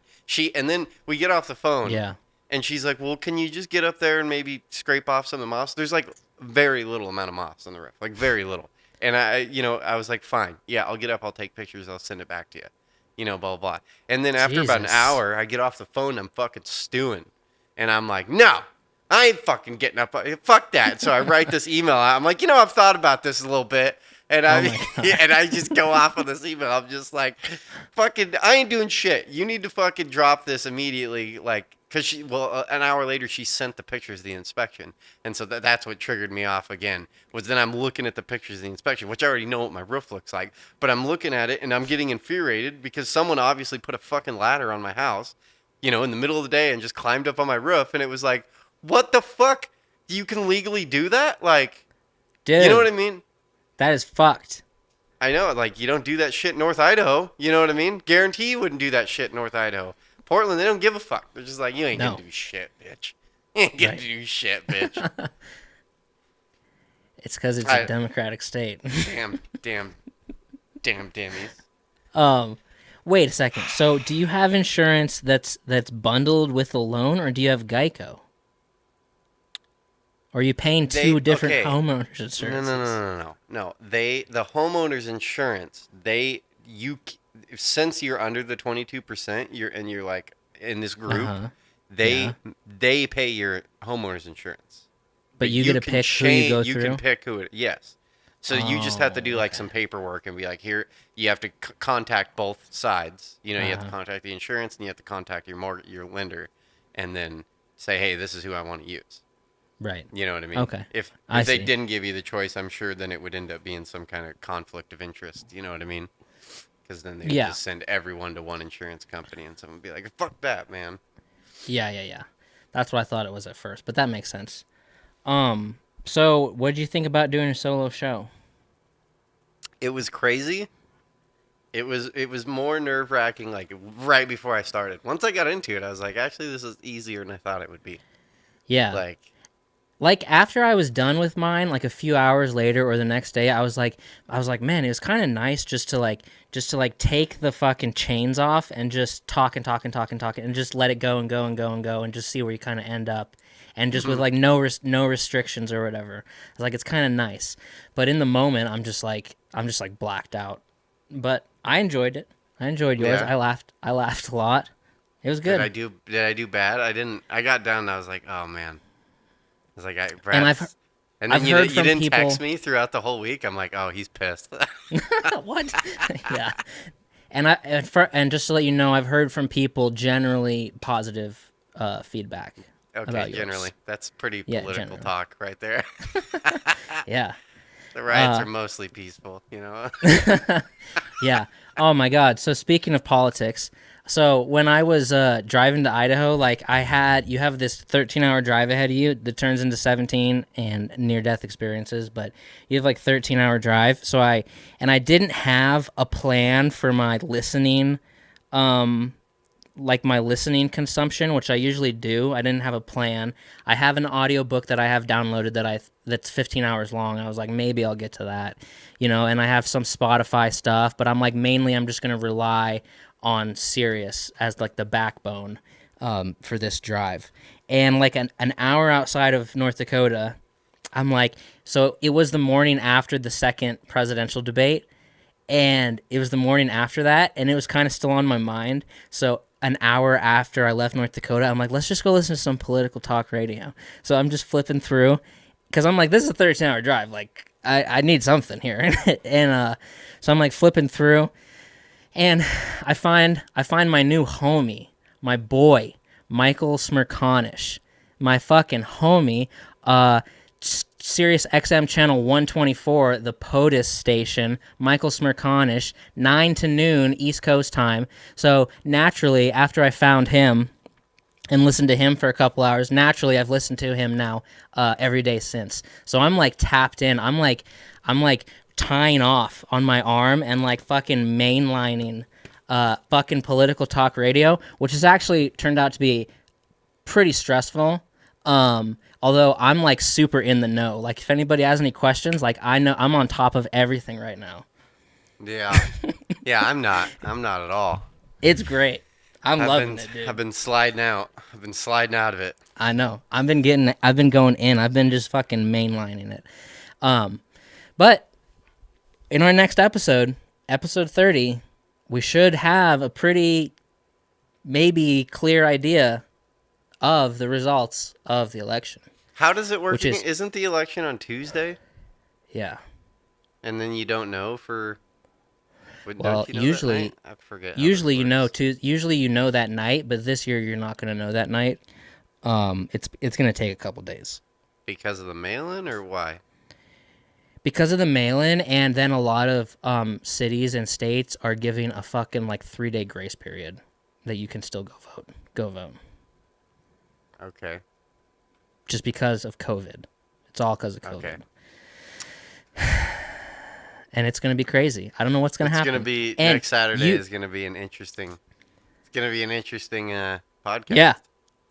S2: And then we get off the phone.
S1: Yeah.
S2: And she's like, well, can you just get up there and maybe scrape off some of the moss? There's like very little amount of moss on the roof, like very little. And I was like, fine, yeah, I'll get up, I'll take pictures, I'll send it back to you, blah, blah, blah. And then after about an
S1: Jesus.
S2: hour, I get off the phone, I'm fucking stewing. And I'm like, no, I ain't fucking getting up. Fuck that. So I write this email out. I'm like, I've thought about this a little bit. And
S1: Oh my god.
S2: and I just go off on this email. I'm just like, fucking, I ain't doing shit. You need to fucking drop this immediately. Like, because an hour later, she sent the pictures of the inspection. And so that's what triggered me off again, was then I'm looking at the pictures of the inspection, which I already know what my roof looks like. But I'm looking at it and I'm getting infuriated because someone obviously put a fucking ladder on my house, in the middle of the day and just climbed up on my roof. And it was like, what the fuck? You can legally do that? Like,
S1: Dude,
S2: you know what I mean?
S1: that is fucked.
S2: I know, like, you don't do that shit in North Idaho. You know what I mean? Guarantee you wouldn't do that shit in North Idaho. Portland, they don't give a fuck. They're just like, you ain't
S1: No.
S2: gonna do shit, bitch. You ain't gonna
S1: Right.
S2: do shit, bitch.
S1: It's because it's a democratic state.
S2: Damn dimmies.
S1: Wait a second. So, do you have insurance that's bundled with the loan, or do you have Geico? Or are you paying two different homeowners insurances?
S2: No. The homeowners insurance, since you're under the 22%, you're like in this group,
S1: Yeah.
S2: they pay your homeowners insurance.
S1: But you get to pick who you go through?
S2: You can pick who it, yes. So you just have to do like
S1: okay.
S2: some paperwork and be like, here, you have to contact both sides. You know, you have to contact the insurance and you have to contact your lender, and then say, hey, this is who I want to use.
S1: Right.
S2: You know what I mean?
S1: Okay.
S2: If they didn't give you the choice, I'm sure then it would end up being some kind of conflict of interest. You know what I mean? Because then they would just send everyone to one insurance company, and someone would be like, fuck that, man.
S1: Yeah. That's what I thought it was at first, but that makes sense. So what did you think about doing a solo show?
S2: It was crazy. It was more nerve-wracking, like, right before I started. Once I got into it, I was like, actually, this is easier than I thought it would be.
S1: Yeah. Like after I was done with mine, like a few hours later or the next day, I was like, man, it was kind of nice just to take the fucking chains off and just talk and just let it go and just see where you kind of end up, and just with like no restrictions or whatever. Like it's kind of nice, but in the moment, I'm just like blacked out. But I enjoyed it. I enjoyed yours.
S2: Yeah.
S1: I laughed a lot. It was good.
S2: Did I do bad? I didn't. I got down and I was like, oh man. I was like, and then
S1: I've
S2: you
S1: heard
S2: didn't
S1: people...
S2: text me throughout the whole week. I'm like, oh, he's pissed.
S1: What? Yeah. And just to let you know, I've heard from people generally positive feedback.
S2: Okay,
S1: about
S2: generally.
S1: yours.
S2: That's pretty political talk right there.
S1: Yeah.
S2: The riots are mostly peaceful, you know?
S1: Yeah. Oh, my God. So speaking of politics, so when I was driving to Idaho, like you have this 13-hour drive ahead of you that turns into 17 and near-death experiences, but you have like 13-hour drive. So I didn't have a plan for my listening, like my listening consumption, which I usually do. I didn't have a plan. I have an audiobook that I have downloaded that's 15 hours long. I was like, maybe I'll get to that, and I have some Spotify stuff, but I'm like, mainly I'm just going to rely on Sirius as like the backbone for this drive. And like an hour outside of North Dakota, I'm like, so it was the morning after the second presidential debate, and it was the morning after that, and it was kind of still on my mind. So an hour after I left North Dakota, I'm like, let's just go listen to some political talk radio. So I'm just flipping through, because I'm like, this is a 13-hour drive. Like, I need something here. And so I'm like flipping through, and I find my new homie, my boy, Michael Smirkanish, my fucking homie, Sirius XM channel 124, the POTUS station, Michael Smirkanish, 9 to noon East Coast time. So naturally, after I found him and listened to him for a couple hours, naturally I've listened to him now every day since. So I'm like tapped in. I'm like tying off on my arm and like fucking mainlining fucking political talk radio, which has actually turned out to be pretty stressful. Although I'm like super in the know. Like if anybody has any questions, like I know I'm on top of everything right now.
S2: Yeah. Yeah, I'm not at all.
S1: It's great. I'm loving it, dude.
S2: I've been sliding out. I've been sliding out of it.
S1: I know. I've been going in. I've been just fucking mainlining it. But in our next episode, episode 30, we should have a pretty maybe clear idea of the results of the election.
S2: How does it work? Isn't the election on Tuesday?
S1: Yeah.
S2: And then you don't know for...
S1: Well, usually...
S2: I forget.
S1: Usually you know that night, but this year you're not going to know that night. It's going to take a couple days.
S2: Because of the mail-in, or why?
S1: Because of the mail-in, and then a lot of cities and states are giving a fucking like 3-day grace period that you can still go vote.
S2: Okay.
S1: Just because of COVID. It's all because of COVID.
S2: Okay.
S1: And it's going to be crazy. I don't know what's going to happen.
S2: It's going to be... next Saturday is going to be an interesting... It's gonna be an interesting podcast.
S1: Yeah,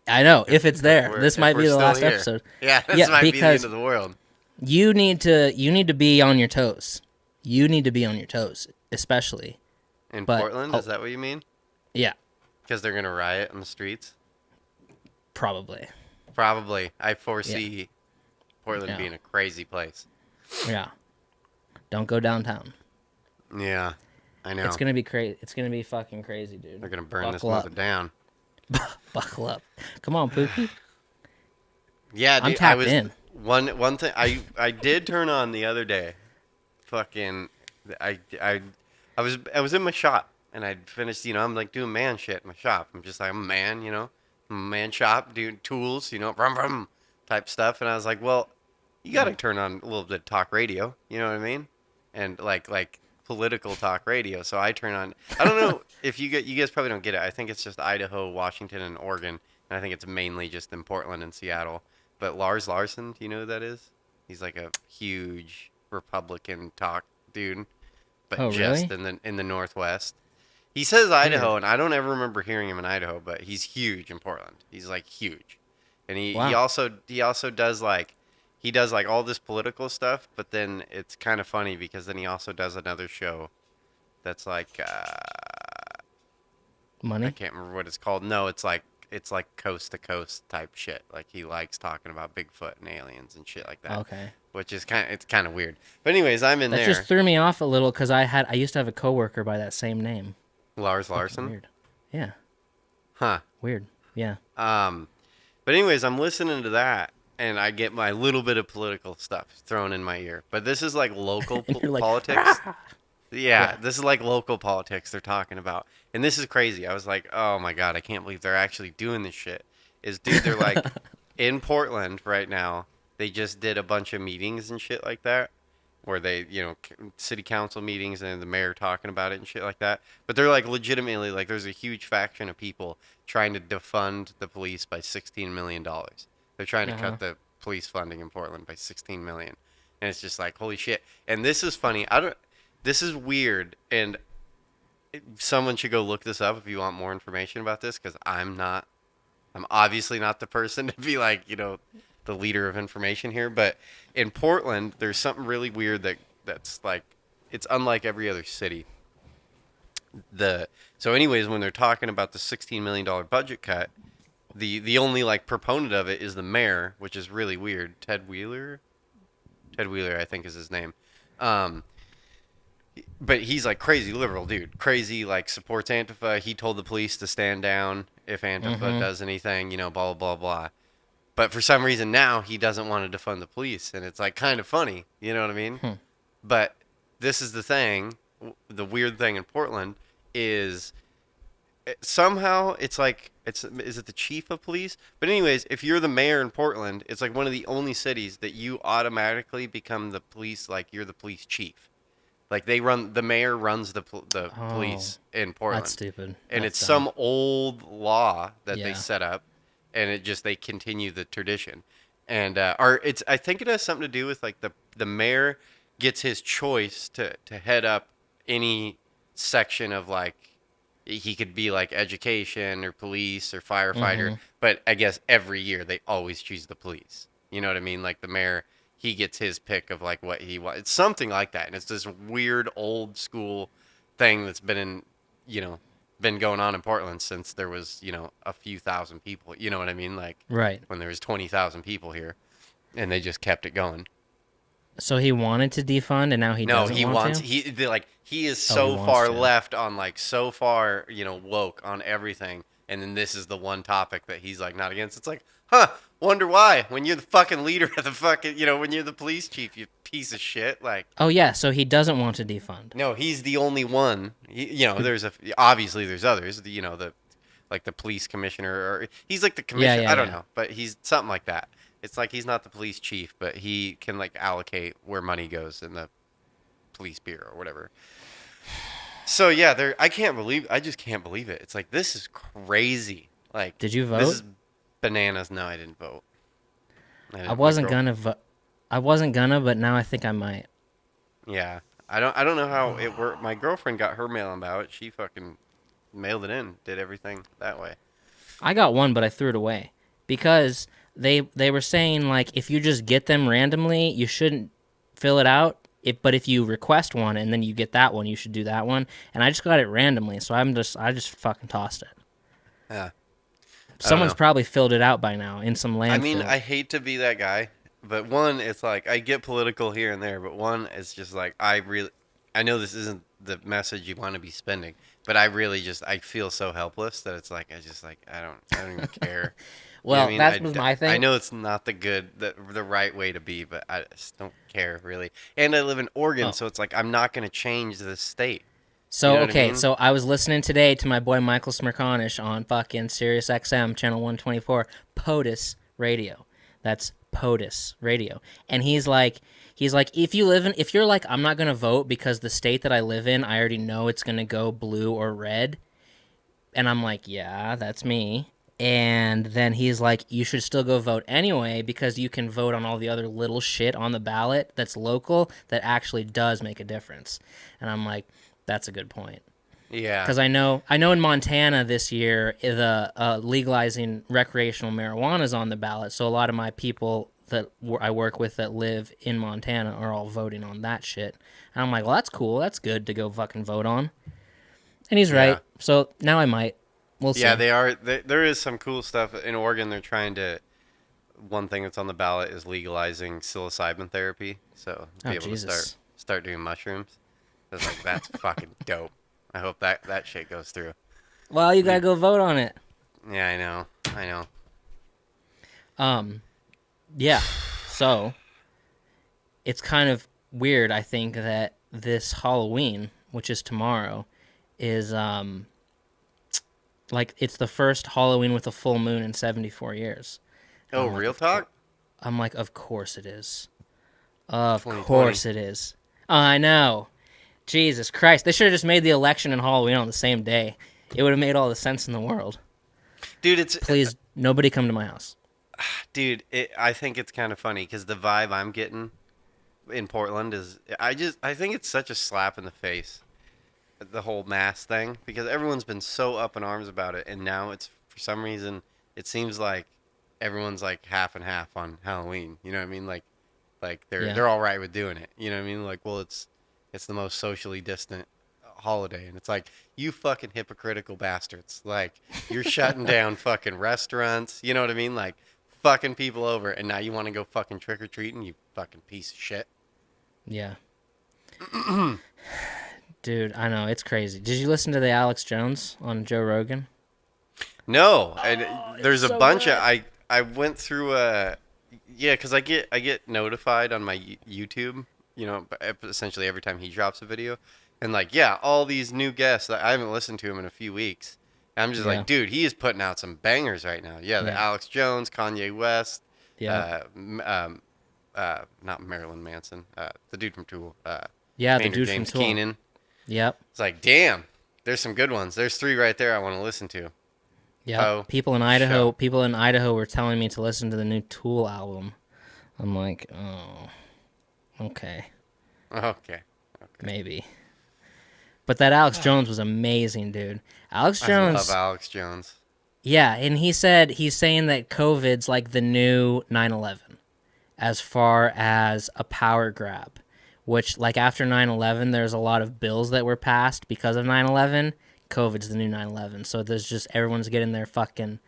S1: I know. If it's there,
S2: We're,
S1: this
S2: if
S1: might
S2: we're
S1: be the
S2: still
S1: last
S2: here.
S1: episode.
S2: Yeah, this
S1: Yeah,
S2: might be the end
S1: because
S2: of the world.
S1: you need to be on your toes. You need to be on your toes, especially.
S2: In
S1: But
S2: Portland, is that what you mean?
S1: yeah,
S2: Because they're gonna riot on the streets?
S1: probably.
S2: Probably. I
S1: Yeah,
S2: foresee Portland
S1: yeah,
S2: being a crazy place.
S1: yeah. Don't go downtown.
S2: Yeah, I
S1: It's
S2: know.
S1: gonna be crazy. It's gonna be fucking crazy, dude.
S2: They're gonna burn this
S1: Buckle
S2: mother
S1: up.
S2: down.
S1: Buckle up. Come on, Pookie.
S2: Yeah,
S1: I'm
S2: dude. I
S1: tapped
S2: was
S1: in.
S2: one thing I did turn on the other day. Fucking, I I was in my shop and I'd finished. I'm like doing man shit in my shop. I'm just like I'm a man, I'm a man shop doing tools, rum rum type stuff. And I was like, well, you got to turn on a little bit of talk radio. You know what I mean? And like political talk radio. So I turn on. I don't know if you guys probably don't get it. I think it's just Idaho, Washington, and Oregon. And I think it's mainly just in Portland and Seattle. But Lars Larson, do you know who that is? He's like a huge Republican talk dude, but
S1: Oh,
S2: just
S1: really?
S2: in the Northwest. He says
S1: Weird.
S2: Idaho, and I don't ever remember hearing him in Idaho, but he's huge in Portland. He's like huge, and he
S1: Wow.
S2: also does like all this political stuff. But then it's kind of funny because then he also does another show that's like I
S1: Money.
S2: can't remember what it's called. No, it's like coast to coast type shit. Like he likes talking about Bigfoot and aliens and shit like that,
S1: Okay.
S2: which is it's kind of weird. But anyways, I'm in
S1: That just
S2: there.
S1: threw me off a little because I used to have a coworker by that same name.
S2: Lars
S1: Fucking
S2: Larson,
S1: weird. Yeah.
S2: huh?
S1: Weird. Yeah.
S2: Um, but anyways, I'm listening to that, and I get my little bit of political stuff thrown in my ear. But this is like local
S1: And you're like,
S2: politics.
S1: "Rah!"
S2: Yeah,
S1: Yeah.
S2: this is like local politics they're talking about. And this is crazy. I was like, oh my God, I can't believe they're actually doing this shit. Dude, they're like in Portland right now. They just did a bunch of meetings and shit like that where they, city council meetings and the mayor talking about it and shit like that. But they're like legitimately like there's a huge faction of people trying to defund the police by $16 million. They're trying to
S1: Uh-huh.
S2: cut the police funding in Portland by 16 million. And it's just like holy shit. And this is funny. I don't This is weird, and someone should go look this up if you want more information about this, because I'm obviously not the person to be like, the leader of information here. But in Portland, there's something really weird that's like, it's unlike every other city. So anyways, when they're talking about the $16 million budget cut, the only like proponent of it is the mayor, which is really weird. Ted Wheeler, I think is his name. Um, but he's like crazy liberal dude, crazy like supports Antifa. He told the police to stand down if Antifa
S1: Mm-hmm.
S2: does anything, blah blah blah. But for some reason now he doesn't want to defund the police, and it's like kind of funny, you know what I mean?
S1: Hmm.
S2: But this is the thing, the weird thing in Portland is somehow it's like is it the chief of police? But anyways, if you're the mayor in Portland, it's like one of the only cities that you automatically become the police, like you're the police chief. Like the mayor runs the
S1: Oh,
S2: police in
S1: that's
S2: Portland,
S1: stupid.
S2: and
S1: That's
S2: it's
S1: dumb.
S2: some old law that they
S1: Yeah.
S2: set up, and they continue the tradition, and or it's I think it has something to do with like the mayor gets his choice to head up any section of like he could be like education or police or firefighter,
S1: Mm-hmm.
S2: but I guess every year they always choose the police. You know what I mean? Like the mayor, he gets his pick of like what he wants. It's something like that, and it's this weird old school thing that's been going on in Portland since there was a few thousand people. You know what I mean? Like
S1: Right.
S2: when there was 20,000 people here, and they just kept it going.
S1: So he wanted to defund, and now he
S2: No,
S1: doesn't
S2: he
S1: want
S2: wants
S1: to.
S2: he is
S1: Oh, he
S2: so
S1: wants
S2: far
S1: to.
S2: left on like so far, woke on everything. And then this is the one topic that he's like not against. It's like, huh, wonder why when you're the fucking leader of the fucking, when you're the police chief, you piece of shit. Like,
S1: Oh yeah. So he doesn't want to defund.
S2: no, he's the only one. There's obviously there's others, the like the police commissioner or he's like the
S1: Yeah.
S2: commissioner,
S1: Yeah.
S2: I don't
S1: Yeah.
S2: know, but he's something like that. It's like he's not the police chief, but he can like allocate where money goes in the police bureau or whatever. So yeah, I just can't believe it. It's like this is crazy. Like
S1: Did you
S2: this
S1: vote?
S2: is bananas. No, I didn't vote.
S1: I
S2: My
S1: wasn't gonna vote. I wasn't gonna, but now I think I might.
S2: Yeah, I don't know how it worked. My girlfriend got her mail-in ballot. She fucking mailed it in, did everything that way.
S1: I got one, but I threw it away because they were saying like if you just get them randomly, you shouldn't fill it out. But if you request one and then you get that one, you should do that one. And I just got it randomly, so I just fucking tossed it.
S2: Yeah, I don't
S1: Someone's
S2: know.
S1: probably filled it out by now in some
S2: I mean,
S1: landfill.
S2: I hate to be that guy, but one, it's like I get political here and there, but one, it's just like I know this isn't the message you want to be spending, but I really just, I feel so helpless that it's like, I don't even care. You know what
S1: Well,
S2: I mean?
S1: that was my
S2: I
S1: thing.
S2: know it's not the right way to be, but I just don't care really. And I live in Oregon,
S1: Oh,
S2: so it's like I'm not going to change the state. You
S1: so
S2: know what I
S1: okay,
S2: mean?
S1: so I was listening today to my boy Michael Smirkanish on fucking Sirius XM channel 124 POTUS radio. That's POTUS radio, and he's like if you're like I'm not gonna vote because the state that I live in I already know it's gonna go blue or red, and I'm like yeah that's me. And then he's like, you should still go vote anyway because you can vote on all the other little shit on the ballot that's local that actually does make a difference. And I'm like, that's a good point
S2: Yeah.
S1: because I know in Montana this year the legalizing recreational marijuana is on the ballot. So a lot of my people that I work with that live in Montana are all voting on that shit. And I'm like, well, that's cool. That's good to go fucking vote on. And he's right.
S2: Yeah.
S1: So now I might. We'll
S2: Yeah,
S1: see.
S2: they are. There is some cool stuff in Oregon. They're trying to. One thing that's on the ballot is legalizing psilocybin therapy, so
S1: Oh
S2: be able to start
S1: Jesus.
S2: start doing mushrooms. It's like that's fucking dope. I hope that shit goes through.
S1: Well, you gotta
S2: Le-
S1: go vote on it.
S2: Yeah, I know. I know.
S1: Um, yeah. So it's kind of weird. I think that this Halloween, which is tomorrow, is like it's the first Halloween with a full moon in 74 years. And
S2: Oh,
S1: I'm like,
S2: real
S1: of course.
S2: talk?
S1: I'm like, of course it is. Of
S2: 2020.
S1: course it is. I know. Jesus Christ. They should have just made the election and Halloween on the same day. It would have made all the sense in the world.
S2: Dude, it's
S1: Please, nobody come to my house.
S2: dude, I think it's kind of funny cuz the vibe I'm getting in Portland is I think it's such a slap in the face, the whole mask thing, because everyone's been so up in arms about it, and now it's for some reason it seems like everyone's like half and half on Halloween. You know what I mean? Like
S1: Yeah.
S2: they're all right with doing it. You know what I mean? Like, well, it's the most socially distant holiday, and it's like you fucking hypocritical bastards. Like you're shutting down fucking restaurants. You know what I mean? Like fucking people over, and now you want to go fucking trick or treating? You fucking piece of shit.
S1: Yeah. Dude, I know. It's crazy. Did you listen to the Alex Jones on Joe Rogan?
S2: No, and
S1: Oh, it's
S2: there's a
S1: so
S2: bunch of
S1: good.
S2: I went through yeah, because I get notified on my YouTube, essentially every time he drops a video, and like yeah, all these new guests that I haven't listened to him in a few weeks. And I'm just
S1: Yeah.
S2: like, dude, he is putting out some bangers right now. Yeah, the
S1: Yeah.
S2: Alex Jones, Kanye West,
S1: Yeah.
S2: uh, not Marilyn Manson, the dude from Tool,
S1: Yeah, the
S2: Maynard
S1: dude from
S2: James
S1: Tool.
S2: Keenan.
S1: Yep.
S2: It's like, damn, there's some good ones. There's three right there I want to listen to.
S1: Yep.
S2: Poe,
S1: People
S2: show.
S1: in Idaho were telling me to listen to the new Tool album. I'm like, "Oh, okay.
S2: Okay. Okay.
S1: Maybe." But that Alex Jones was amazing, dude. Alex
S2: I love
S1: Jones,
S2: Alex Jones.
S1: yeah, and he said he's saying that COVID's like the new 9/11 as far as a power grab, which like after 9/11 there's a lot of bills that were passed because of 9/11. COVID's the new 9/11. So there's just everyone's getting their fucking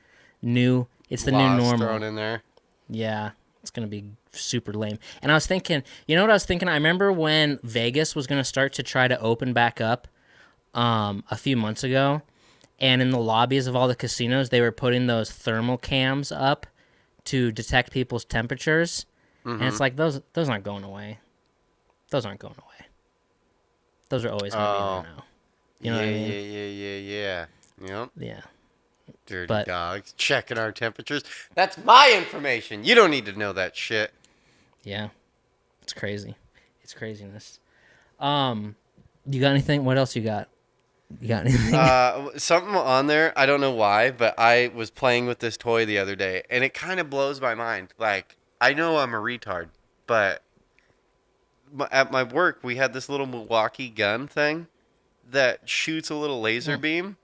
S1: new it's the new
S2: Laws thrown
S1: normal.
S2: in there.
S1: Yeah, it's going to be super lame. And I was thinking, you know what I was thinking? I remember when Vegas was going to start to try to open back up a few months ago, and in the lobbies of all the casinos, they were putting those thermal cams up to detect people's temperatures. And
S2: Mm-hmm.
S1: it's like those aren't going away. Those aren't going away. Those are always going to be there
S2: Oh,
S1: now. You know what
S2: yeah,
S1: I
S2: yeah,
S1: mean?
S2: yeah, yeah, yeah. Yep.
S1: Yeah.
S2: Dirty
S1: But
S2: dogs checking our temperatures. That's my information. You don't need to know that shit.
S1: yeah, it's crazy. It's craziness. Um, you got anything? What else you got? You got anything?
S2: Something on there. I don't know why, but I was playing with this toy the other day, and it kind of blows my mind. Like, I know I'm a retard, but at my work, we had this little Milwaukee gun thing that shoots a little laser
S1: Hmm.
S2: beam,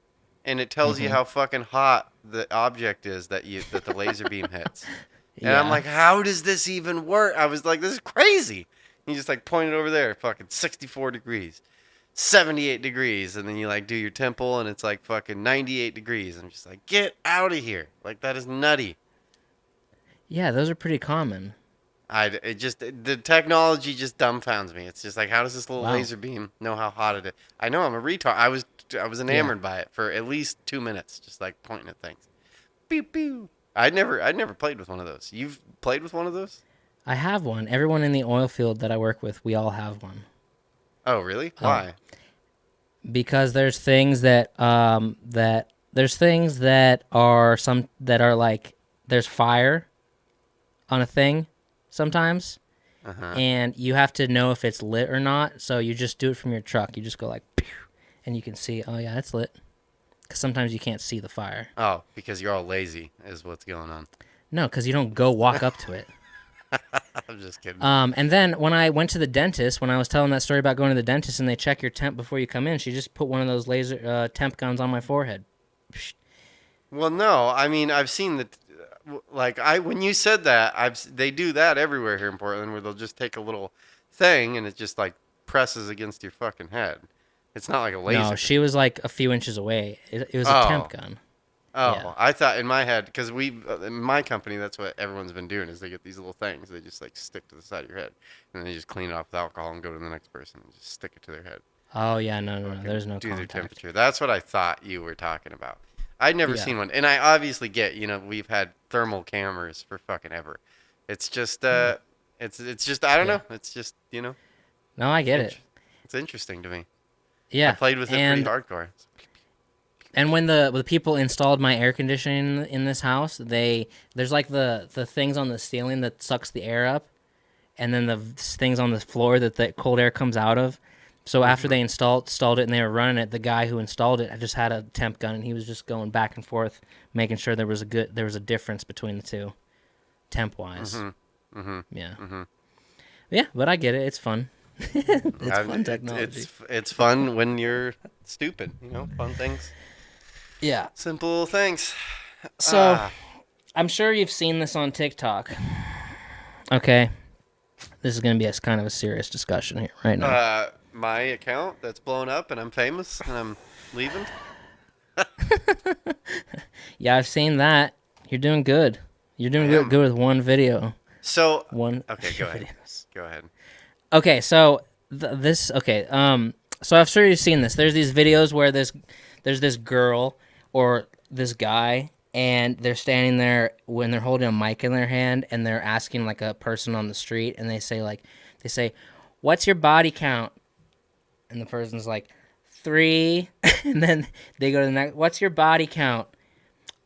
S2: and it tells you how fucking hot the object is that the laser beam hits. And I'm like, how does this even work? I was like, this is crazy. You just like point it over there, fucking 64 degrees, 78 degrees, and then you like do your temple, and it's like fucking 98 degrees. I'm just like, get out of here! Like that is nutty.
S1: Yeah, those are pretty common.
S2: The technology just dumbfounds me. It's just like, how does this little
S1: Wow.
S2: laser beam know how hot it is? I know I'm a retard. I was enamored by it for at least 2 minutes, just like pointing at things. Pew pew. I'd never played with one of those. You've played with one of those?
S1: I have one. Everyone in the oil field that I work with, we all have one.
S2: Oh, really? Why?
S1: Because there's things that are like there's fire on a thing sometimes, and you have to know if it's lit or not. So you just do it from your truck. You just go like, pew, and you can see. Oh yeah, it's lit. Because sometimes you can't see the fire.
S2: Oh, because you're all lazy is what's going on.
S1: No, because you don't go walk up to it.
S2: I'm just kidding.
S1: And then when I went to the dentist, when I was telling that story about going to the dentist and they check your temp before you come in, she just put one of those laser temp guns on my forehead.
S2: Well, no, I mean I've seen when you said that, they do that everywhere here in Portland, where they'll just take a little thing and it just like presses against your fucking head. It's not like a laser.
S1: No, she was like a few inches away. It was a temp gun.
S2: Oh,
S1: Yeah.
S2: I thought in my head, because in my company, that's what everyone's been doing, is they get these little things. They just like stick to the side of your head, and then they just clean it off with alcohol and go to the next person and just stick it to their head.
S1: Oh yeah, no. There's no
S2: Do
S1: contact.
S2: their temperature. That's what I thought you were talking about. I'd never seen one, and I obviously get, we've had thermal cameras for fucking ever. It's just, it's just, I don't know. It's just,
S1: No, I get it.
S2: It's interesting to me.
S1: Yeah.
S2: I played with it pretty hardcore.
S1: And when the people installed my air conditioning in this house, there's like the things on the ceiling that sucks the air up, and then the things on the floor that the cold air comes out of. So after they installed it and they were running it, the guy who installed it, I just had a temp gun and he was just going back and forth, making sure there was a difference between the two, temp wise. Yeah. Yeah, but I get it. It's fun. It's fun technology.
S2: It's fun when you're stupid. Fun things.
S1: Yeah.
S2: Simple little things.
S1: So, I'm sure you've seen this on TikTok. Okay. This is going to be kind of a serious discussion here right now.
S2: My account that's blown up and I'm famous and I'm leaving.
S1: Yeah, I've seen that. You're doing good. You're doing good with one video.
S2: So,
S1: okay,
S2: go ahead. Go ahead.
S1: Okay, so so I'm sure you've seen this. There's these videos where there's this girl or this guy, and they're standing there when they're holding a mic in their hand, and they're asking like a person on the street, and they say, "What's your body count?" And the person's like, 3, and then they go to the next. "What's your body count?"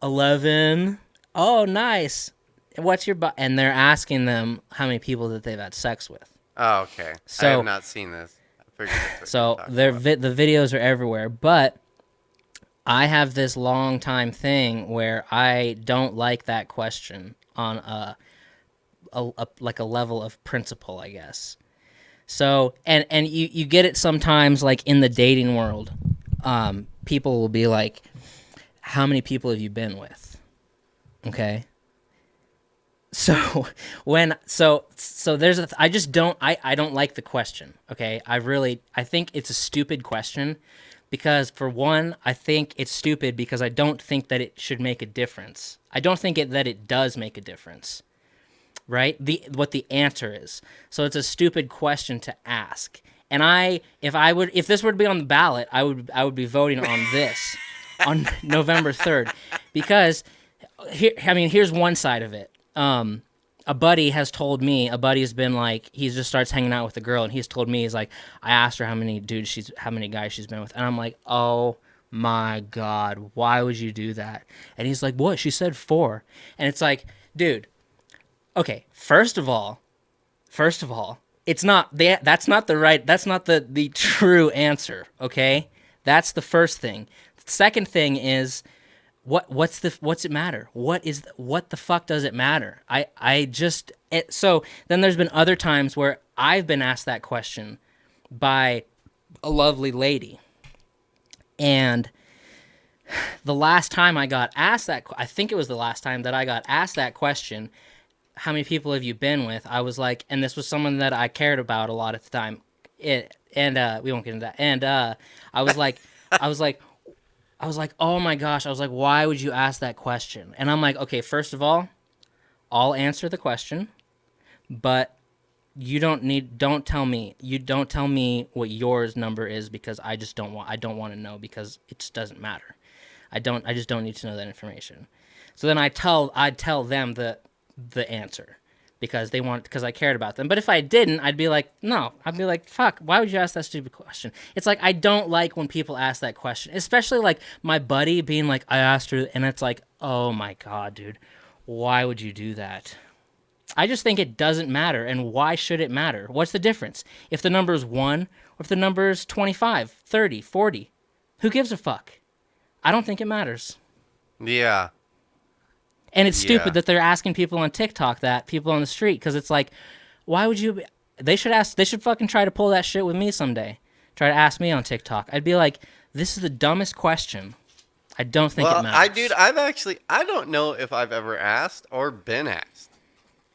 S1: 11. "Oh, nice. What's your And they're asking them how many people that they've had sex with.
S2: Oh, okay.
S1: So,
S2: I have not seen this.
S1: So the videos are everywhere, but I have this long time thing where I don't like that question on a level of principle, I guess. So and you get it sometimes, like in the dating world, people will be like, "How many people have you been with?" Okay. So I don't like the question. Okay. I think it's a stupid question because, for one, I think it's stupid because I don't think that it should make a difference. I don't think that it does make a difference. Right? What the answer is. So it's a stupid question to ask. And if this were to be on the ballot, I would be voting on this on November 3rd, because here's one side of it. A buddy has told me, has been like, he just starts hanging out with a girl, and he's told me, he's like, I asked her how many guys she's been with, and I'm like, oh my God, why would you do that? And he's like, what? She said 4. And it's like, dude, okay, first of all, it's not that's not the true answer, okay? That's the first thing. The second thing is, what's it matter? What the fuck does it matter? So then there's been other times where I've been asked that question by a lovely lady, and the last time I got asked that, I think it was the last time that I got asked that question, how many people have you been with? I was like, and this was someone that I cared about a lot at the time. We won't get into that. And I was like, I was like, I was like, oh my gosh. I was like, why would you ask that question? And I'm like, okay, first of all, I'll answer the question, but don't tell me what yours number is, because I don't want to know, because it just doesn't matter. I just don't need to know that information. So then I'd tell them the answer, because I cared about them. But if I didn't, I'd be like, no. I'd be like, fuck, why would you ask that stupid question? It's like, I don't like when people ask that question, especially like my buddy being like, I asked her, and it's like, oh my God, dude, why would you do that? I just think it doesn't matter, and why should it matter? What's the difference? If the number is 1, or if the number is 25, 30, 40, who gives a fuck? I don't think it matters.
S2: Yeah.
S1: And it's stupid that they're asking people on TikTok that, people on the street, because it's like, why would you? They should fucking try to pull that shit with me someday. Try to ask me on TikTok. I'd be like, this is the dumbest question. I don't think it matters.
S2: I don't know if I've ever asked or been asked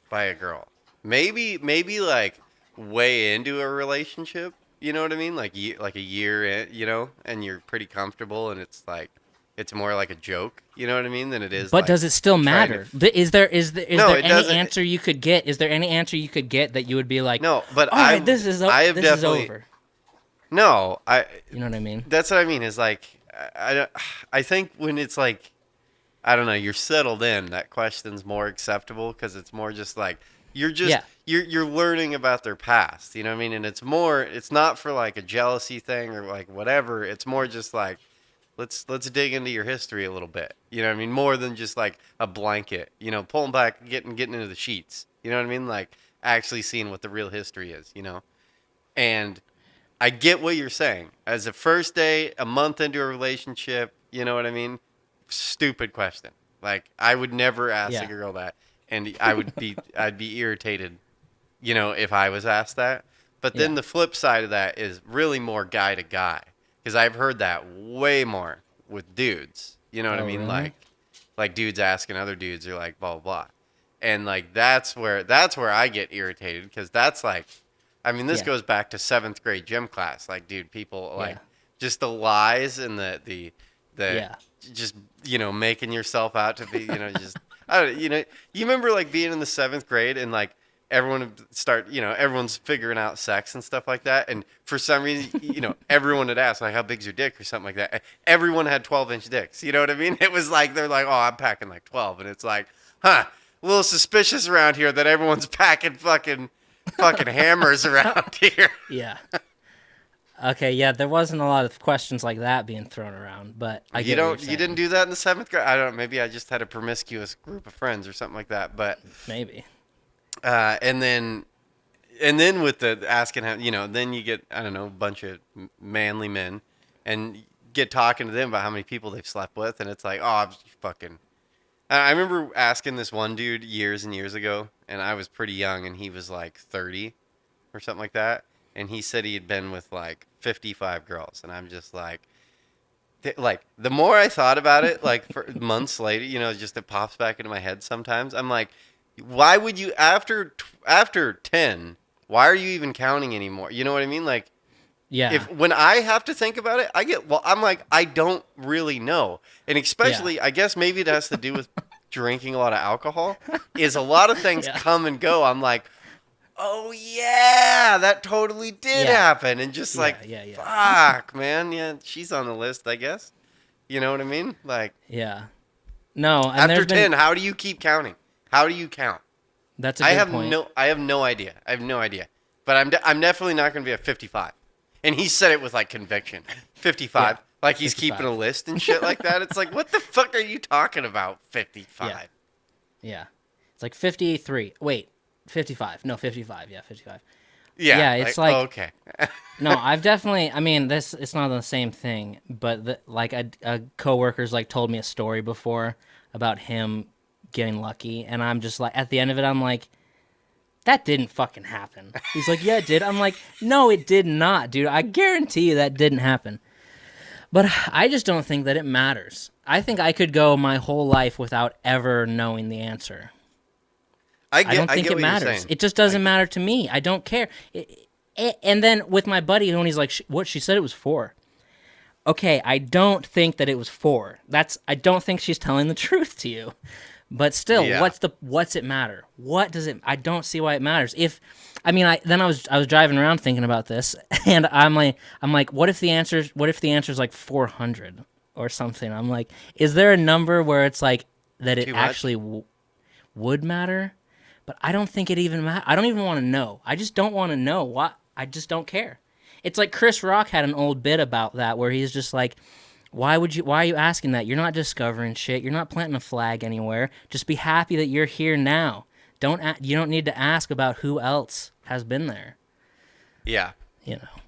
S2: by a girl. Maybe like way into a relationship. You know what I mean? Like a year in, and you're pretty comfortable, and it's like, it's more like a joke, you know what I mean, than it is.
S1: But
S2: like
S1: does it still matter? Is there any answer you could get? Is there any answer you could get that you would be like,
S2: no? But
S1: this is over.
S2: No,
S1: You know what I mean?
S2: That's what I mean. Is like, I think when it's like, I don't know, you're settled in, that question's more acceptable, because it's more just like, you're learning about their past, you know what I mean? And it's not for like a jealousy thing or like whatever. It's more just like, let's dig into your history a little bit. You know what I mean? More than just like a blanket, pulling back, getting into the sheets. You know what I mean? Like actually seeing what the real history is, And I get what you're saying. As a first day, a month into a relationship, you know what I mean? Stupid question. Like, I would never ask a girl that, and I'd be irritated, if I was asked that. But then the flip side of that is really more guy to guy. Because I've heard that way more with dudes. You know what I mean?
S1: Really?
S2: Like dudes asking other dudes, are like, blah, blah, blah. And like, that's where I get irritated. Because that's like, I mean, this goes back to 7th grade gym class. Like, dude, people like just the lies and the just, making yourself out to be, just, I don't, you remember like being in the 7th grade and like, everyone would start, everyone's figuring out sex and stuff like that. And for some reason, everyone would ask, like, how big's your dick or something like that. Everyone had 12-inch dicks. You know what I mean? It was like, they're like, oh, I'm packing like 12. And it's like, a little suspicious around here that everyone's packing fucking hammers around here.
S1: Yeah. Okay, yeah, there wasn't a lot of questions like that being thrown around, but I get what you're saying.
S2: You didn't do that in the 7th grade? I don't know. Maybe I just had a promiscuous group of friends or something like that, but.
S1: Maybe.
S2: And then with the asking how, then you get, I don't know, a bunch of manly men and get talking to them about how many people they've slept with. And it's like, oh, I'm fucking, I remember asking this one dude years and years ago, and I was pretty young, and he was like 30 or something like that. And he said he had been with like 55 girls. And I'm just like, the more I thought about it, like for months later, just it pops back into my head sometimes. I'm like, why would you, after 10, why are you even counting anymore? You know what I mean? Like, when I have to think about it, I'm like, I don't really know. And especially, I guess maybe it has to do with drinking a lot of alcohol, is a lot of things come and go. I'm like, oh yeah, that totally did happen. And just fuck, man. Yeah, she's on the list, I guess. You know what I mean? Like,
S1: no. And
S2: after 10, how do you keep counting? How do you count?
S1: That's a good point.
S2: I have no idea. But I'm definitely not going to be at 55. And he said it with like conviction. 55. Like he's 55. Keeping a list and shit like that. It's like, what the fuck are you talking about? 55.
S1: Yeah. It's like 53. Wait, 55. No, 55. Yeah, 55.
S2: Yeah.
S1: It's like,
S2: okay.
S1: No, I've definitely, I mean, it's not the same thing, but a coworker's like told me a story before about him getting lucky, and I'm just like, at the end of it, I'm like, that didn't fucking happen. He's like, yeah, it did. I'm like, no, it did not, dude. I guarantee you that didn't happen. But I just don't think that it matters. I think I could go my whole life without ever knowing the answer. I don't
S2: I
S1: think
S2: get
S1: it
S2: what you're
S1: matters.
S2: saying.
S1: It just doesn't matter to me. I don't care. And then with my buddy, when he's like, "What?" She said it was 4. Okay, I don't think that it was 4. I don't think she's telling the truth to you. But still,
S2: Yeah.
S1: what's it matter? What does it? I don't see why it matters. If, I mean, I was driving around thinking about this, and I'm like, what if the answer's like 400 or something? I'm like, is there a number where it's like that it
S2: Too much?
S1: actually would matter? But I don't think it even matter. I don't even want to know. I just don't want to know. What? I just don't care. It's like Chris Rock had an old bit about that where he's just like, why are you asking that? You're not discovering shit. You're not planting a flag anywhere. Just be happy that you're here now. You don't need to ask about who else has been there.
S2: Yeah.
S1: You know. I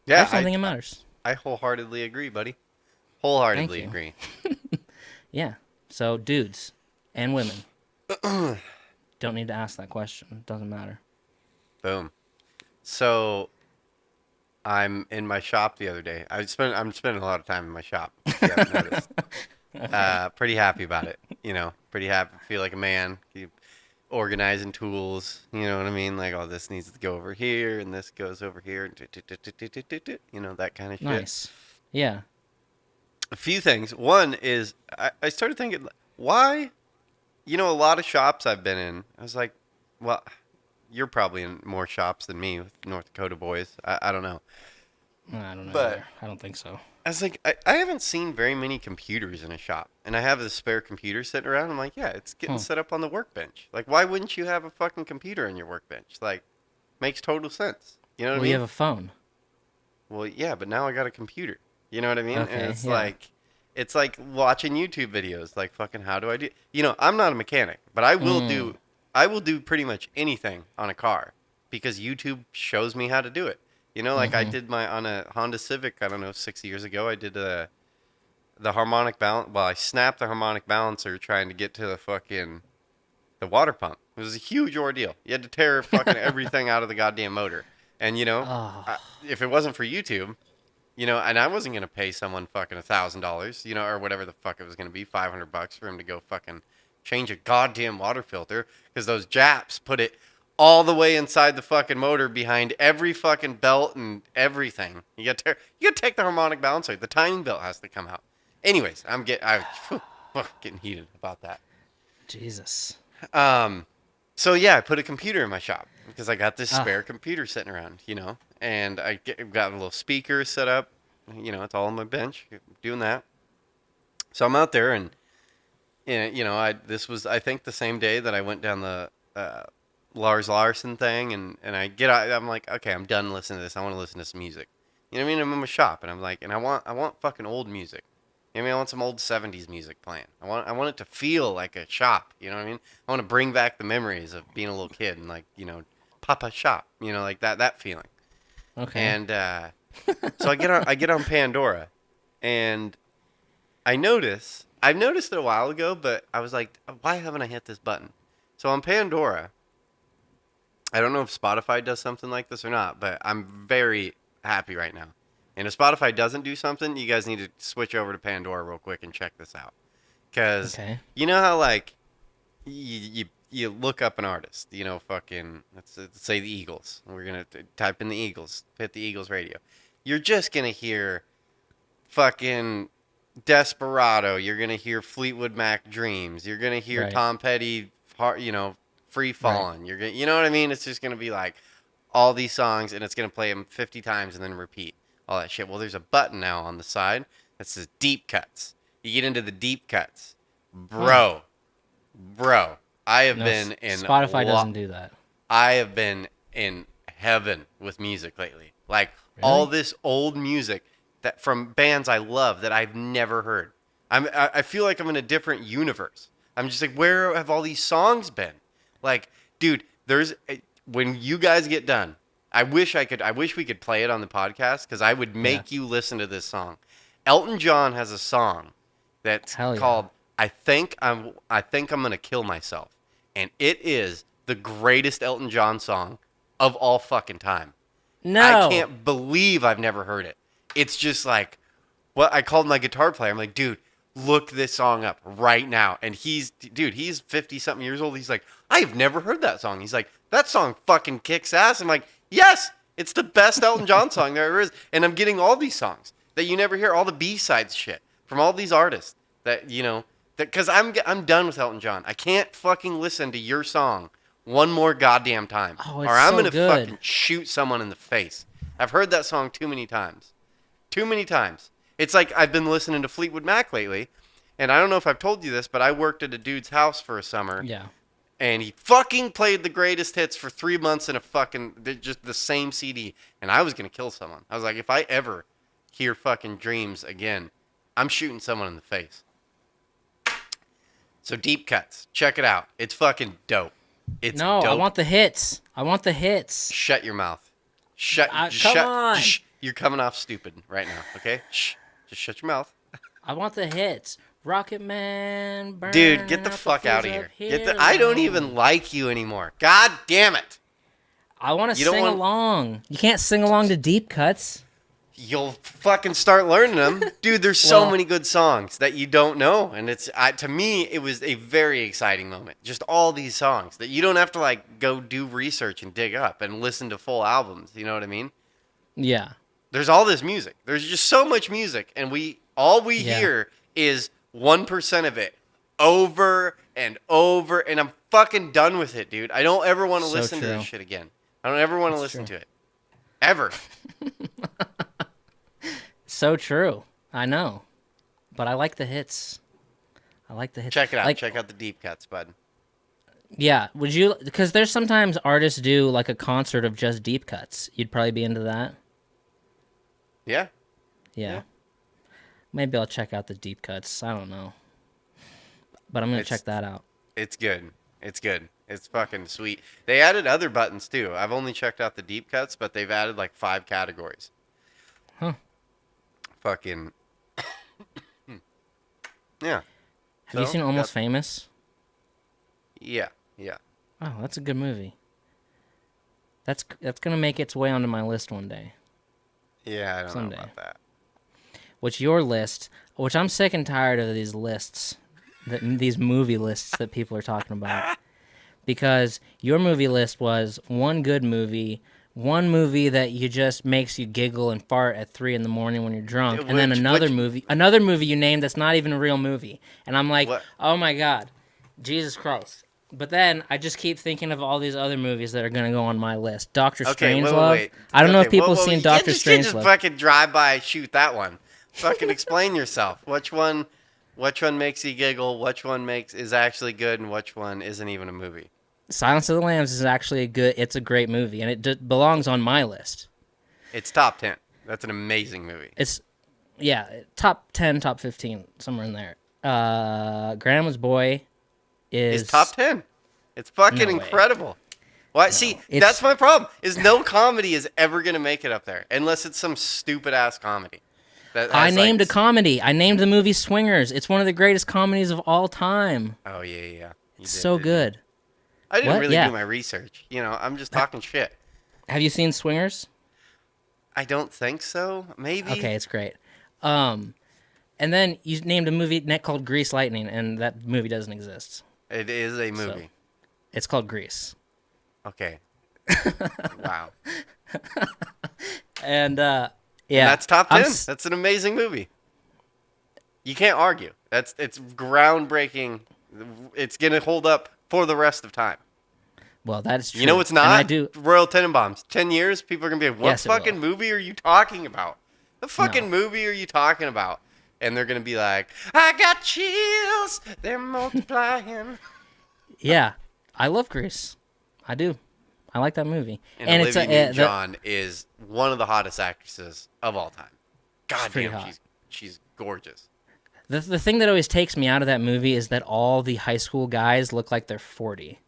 S2: Yeah,
S1: just don't think it matters.
S2: I wholeheartedly agree, buddy.
S1: Thank
S2: Wholeheartedly
S1: you.
S2: agree.
S1: Yeah. So dudes and women don't need to ask that question. It doesn't matter.
S2: Boom. So I'm in my shop the other day. I'm spending a lot of time in my shop, if you haven't noticed. Pretty happy about it. Pretty happy. Feel like a man. Keep organizing tools. You know what I mean? Like, oh, this needs to go over here, and this goes over here. That kind of shit.
S1: Nice. Yeah.
S2: A few things. One is I started thinking, why? A lot of shops I've been in, I was like, well, you're probably in more shops than me with North Dakota boys. I don't know.
S1: I don't know.
S2: But
S1: I don't think so.
S2: I was like, I haven't seen very many computers in a shop. And I have a spare computer sitting around. I'm like, yeah, it's getting set up on the workbench. Like, why wouldn't you have a fucking computer on your workbench? Like, makes total sense. You know what I mean?
S1: You have a phone.
S2: Well, yeah, but now I got a computer. You know what I mean?
S1: Okay,
S2: And
S1: yeah.
S2: it's like watching YouTube videos. Like, fucking, how do I do? I'm not a mechanic, but I will do pretty much anything on a car because YouTube shows me how to do it. Like I did on a Honda Civic, I don't know, 6 years ago. I did the harmonic balance. Well, I snapped the harmonic balancer trying to get to the water pump. It was a huge ordeal. You had to tear fucking everything out of the goddamn motor. And
S1: Oh,
S2: if it wasn't for YouTube, and I wasn't gonna pay someone fucking $1,000, or whatever the fuck it was gonna be, $500 for him to go fucking change a goddamn water filter because those Japs put it all the way inside the fucking motor behind every fucking belt and everything. You got to take the harmonic balancer. The timing belt has to come out. Anyways, I'm getting heated about that.
S1: Jesus.
S2: So yeah, I put a computer in my shop because I got this
S1: Ah.
S2: spare computer sitting around, and got a little speaker set up. It's all on my bench, doing that. So I'm out there and this was, I think, the same day that I went down the Lars Larson thing, and I get out. I'm like, okay, I'm done listening to this. I want to listen to some music. You know what I mean? I'm in my shop, and I'm like, and I want fucking old music. You know what I mean? I want some old '70s music playing. I want it to feel like a shop. You know what I mean? I want to bring back the memories of being a little kid and like Papa Shop. Like that feeling.
S1: Okay.
S2: And so I get on Pandora, and I've noticed it a while ago, but I was like, why haven't I hit this button? So on Pandora, I don't know if Spotify does something like this or not, but I'm very happy right now. And if Spotify doesn't do something, you guys need to switch over to Pandora real quick and check this out. Because
S1: Okay.
S2: you know how, like, you look up an artist, fucking, let's say the Eagles. We're going to type in the Eagles, hit the Eagles radio. You're just going to hear fucking Desperado. You're going to hear Fleetwood Mac Dreams. You're going to hear
S1: Right.
S2: Tom Petty, Free Fallin'. You're gonna, you know what I mean? It's just going to be like all these songs, and it's going to play them 50 times and then repeat all that shit. Well, there's a button now on the side that says deep cuts. You get into the deep cuts. Bro, I have
S1: No,
S2: been in
S1: Spotify doesn't do that.
S2: I have been in heaven with music lately. Like all this old music that from bands I love that I've never heard. I feel like I'm in a different universe. I'm just like, where have all these songs been? Like, dude, when you guys get done, I wish we could play it on the podcast because I would make you listen to this song. Elton John has a song that's called I think I'm gonna kill myself. And it is the greatest Elton John song of all fucking time.
S1: No.
S2: I can't believe I've never heard it. It's just like, Well, I called my guitar player. I'm like, dude, look this song up right now. And he's 50 something years old. He's like, I've never heard that song. He's like, that song fucking kicks ass. I'm like, yes, it's the best Elton John song there ever is. And I'm getting all these songs that you never hear, all the B-sides shit from all these artists that, you know, because I'm done with Elton John. I can't fucking listen to your song one more goddamn time.
S1: Oh,
S2: or
S1: it's
S2: I'm
S1: so
S2: going to
S1: good.
S2: fucking shoot someone in the face. I've heard that song too many times. Too many times. It's like I've been listening to Fleetwood Mac lately, and I don't know if I've told you this, but I worked at a dude's house for a summer.
S1: Yeah.
S2: And he fucking played the greatest hits for 3 months in a fucking, just the same CD. And I was going to kill someone. I was like, if I ever hear fucking Dreams again, I'm shooting someone in the face. So Deep Cuts, check it out. It's fucking dope. It's
S1: No,
S2: dope.
S1: I want the hits. I want the hits.
S2: Shut your mouth.
S1: Come on.
S2: Shh. You're coming off stupid right now, okay? Shh. Just shut your mouth.
S1: I want the hits. Rocket Man,
S2: Dude, get the fuck out of here. I don't even like you anymore. God damn it.
S1: I want to sing along. You can't sing along to Deep Cuts.
S2: You'll fucking start learning them. Dude, there's so many good songs that you don't know. And it's to me, it was a very exciting moment. Just all these songs that you don't have to like go do research and dig up and listen to full albums. You know what I mean?
S1: Yeah.
S2: There's all this music. There's just so much music. And all we hear is 1% of it over and over. And I'm fucking done with it, dude. I don't ever want to listen to this shit again. I don't ever want to listen to it. Ever.
S1: So true. I know. But I like the hits.
S2: Check it out.
S1: Like,
S2: Check out the Deep Cuts, bud.
S1: Yeah. Would you? Because there's sometimes artists do like a concert of just Deep Cuts. You'd probably be into that.
S2: Yeah.
S1: Yeah. Maybe I'll check out the Deep Cuts. I don't know. But I'm going to check that out.
S2: It's good. It's good. It's fucking sweet. They added other buttons, too. I've only checked out the Deep Cuts, but they've added like 5 categories.
S1: Huh.
S2: Fucking. Yeah.
S1: Have you seen Almost Famous?
S2: Yeah. Yeah.
S1: Oh, that's a good movie. That's going to make its way onto my list one day.
S2: Yeah, I don't know about that.
S1: What's your list? Which I'm sick and tired of these lists, these movie lists that people are talking about. Because your movie list was one good movie, one movie that you just makes you giggle and fart at 3 a.m. when you're drunk, and then another movie you named that's not even a real movie. And I'm like, oh my God, Jesus Christ. But then I just keep thinking of all these other movies that are going to go on my list. Doctor Strangelove.
S2: Wait.
S1: I don't know if people have seen Doctor Strangelove.
S2: You just fucking drive by, shoot that one. Fucking explain yourself. Which one makes you giggle? Which one is actually good, and which one isn't even a movie?
S1: Silence of the Lambs is actually it's a great movie, and it belongs on my list.
S2: It's top 10. That's an amazing movie.
S1: It's, top 10, top 15, somewhere in there. Grandma's Boy is
S2: top 10. It's fucking incredible. Well, no, see, that's my problem. Is no comedy is ever gonna make it up there unless it's some stupid ass comedy.
S1: I named a comedy. I named the movie Swingers. It's one of the greatest comedies of all time.
S2: Oh yeah.
S1: It's so good.
S2: I didn't really do my research. You know, I'm just talking shit.
S1: Have you seen Swingers?
S2: I don't think so. Maybe.
S1: Okay, it's great. And then you named a movie called Grease Lightning, and that movie doesn't exist.
S2: It is a movie.
S1: So, it's called Grease.
S2: Okay. Wow.
S1: And
S2: yeah, and that's top 10. That's an amazing movie. You can't argue. It's groundbreaking. It's gonna hold up for the rest of time.
S1: Well, that is true.
S2: You know what's not?
S1: And I do.
S2: Royal Tenenbaums. 10 years, people are gonna be like, "What fucking movie are you talking about? The fucking movie are you talking about?" And they're gonna be like, "I got chills. They're multiplying."
S1: Yeah, I love Grease. I do. I like that movie.
S2: And Olivia Newton-John is one of the hottest actresses of all time. God damn, she's gorgeous.
S1: The thing that always takes me out of that movie is that all the high school guys look like they're 40.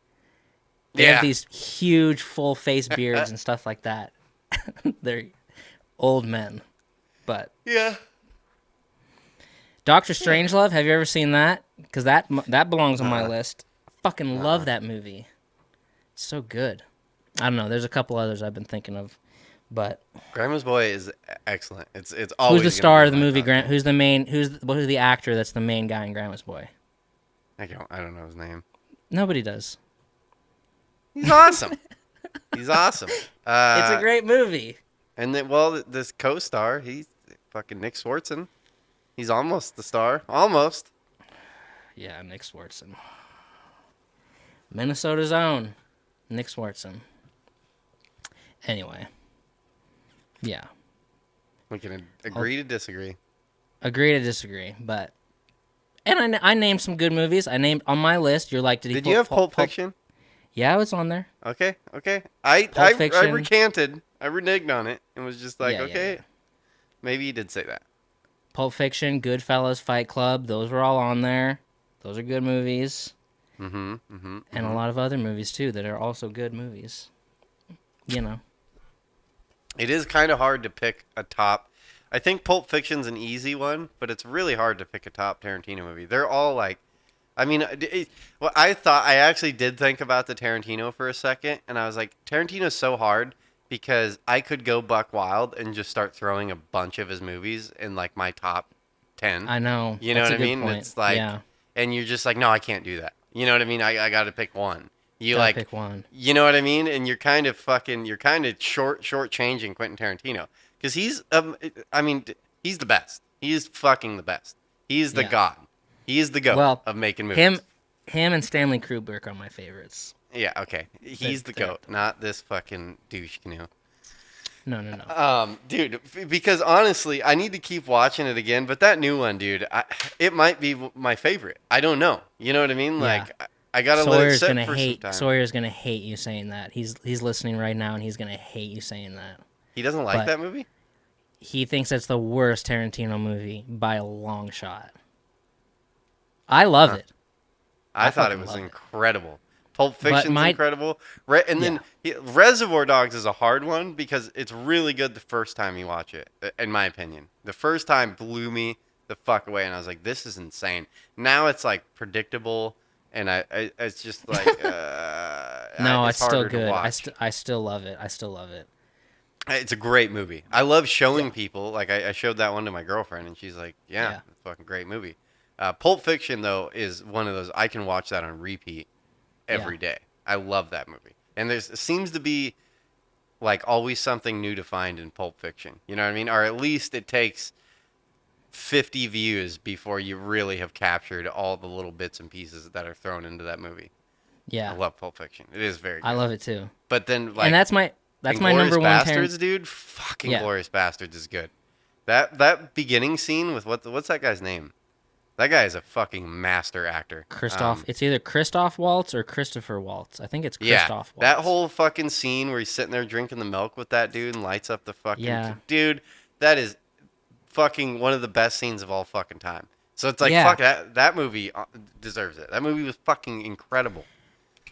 S1: They have these huge full face beards and stuff like that. They're old men. But
S2: yeah.
S1: Doctor Strangelove, have you ever seen that? Because that belongs on my list. I fucking love that movie. So good. I don't know. There's a couple others I've been thinking of. But
S2: Grandma's Boy is excellent. It's
S1: who's
S2: always
S1: the
S2: going to
S1: star
S2: be
S1: of the
S2: my
S1: movie?
S2: top 10.
S1: Who's the main? Who's the actor that's the main guy in Grandma's Boy?
S2: I don't know his name.
S1: Nobody does.
S2: He's awesome. He's awesome.
S1: It's a great movie.
S2: And then, well, this co-star, he's fucking Nick Swartzen. He's almost the star. Almost.
S1: Yeah, Nick Swartzen. Minnesota's own Nick Swartzen. Anyway. Yeah.
S2: We can agree to disagree.
S1: Agree to disagree, but... And I named some good movies. I named on my list. You're like,
S2: Did you have Pulp Fiction?
S1: Yeah, it's on there.
S2: Okay.
S1: Pulp
S2: I
S1: Fiction.
S2: recanted. I reneged on it and was just like,
S1: Yeah,
S2: okay,
S1: yeah.
S2: maybe you did say that.
S1: Pulp Fiction, Goodfellas, Fight Club. Those were all on there. Those are good movies. And a lot of other movies, too, that are also good movies. You know.
S2: It is kind of hard to pick a top. I think Pulp Fiction's an easy one, but it's really hard to pick a top Tarantino movie. They're all like, I mean, well, I actually did think about the Tarantino for a second, and I was like, Tarantino's so hard because I could go buck wild and just start throwing a bunch of his movies in like my top 10.
S1: I know.
S2: You know
S1: That's
S2: what
S1: a
S2: I
S1: good
S2: mean?
S1: point.
S2: It's like,
S1: yeah.
S2: And you're just like, no, I can't do that. You know what I mean? I got to pick one. You
S1: Gotta
S2: like,
S1: pick one.
S2: you know what I mean? And you're kind of short-changing Quentin Tarantino because he's the best. He is fucking the best. He is the god. He is the goat of making movies.
S1: Him and Stanley Kubrick are my favorites.
S2: Yeah, okay. He's the goat, not this fucking douche canoe.
S1: No.
S2: Dude, because honestly, I need to keep watching it again, but that new one, dude, it might be my favorite. I don't know. You know what I mean?
S1: Yeah.
S2: Like, I gotta let it sit for some time.
S1: Sawyer's gonna hate you saying that. He's listening right now, and he's gonna hate you saying that.
S2: He doesn't like that movie?
S1: He thinks it's the worst Tarantino movie by a long shot. I love it.
S2: I thought it was incredible. Pulp Fiction's incredible. And then Reservoir Dogs is a hard one because it's really good the first time you watch it, in my opinion. The first time blew me the fuck away, and I was like, this is insane. Now it's like predictable, and it's just like...
S1: no, it's still
S2: harder to
S1: good.
S2: watch.
S1: I still love it.
S2: It's a great movie. I love showing people. Like, I showed that one to my girlfriend, and she's like, yeah. It's a fucking great movie. Pulp Fiction, though, is one of those, I can watch that on repeat every day. I love that movie. And there seems to be, like, always something new to find in Pulp Fiction. You know what I mean? Or at least it takes 50 views before you really have captured all the little bits and pieces that are thrown into that movie.
S1: Yeah.
S2: I love Pulp Fiction. It is very good.
S1: I love it, too.
S2: But then, like...
S1: And that's my number one...
S2: Bastards, dude? Fucking Glorious Bastards is good. That beginning scene with... What's that guy's name? That guy is a fucking master actor.
S1: Christoph. It's either Christoph Waltz or Christopher Waltz. I think it's Christoph Waltz.
S2: That whole fucking scene where he's sitting there drinking the milk with that dude and lights up the fucking...
S1: Yeah.
S2: Dude, that is fucking one of the best scenes of all fucking time. So it's like, fuck, that movie deserves it. That movie was fucking incredible.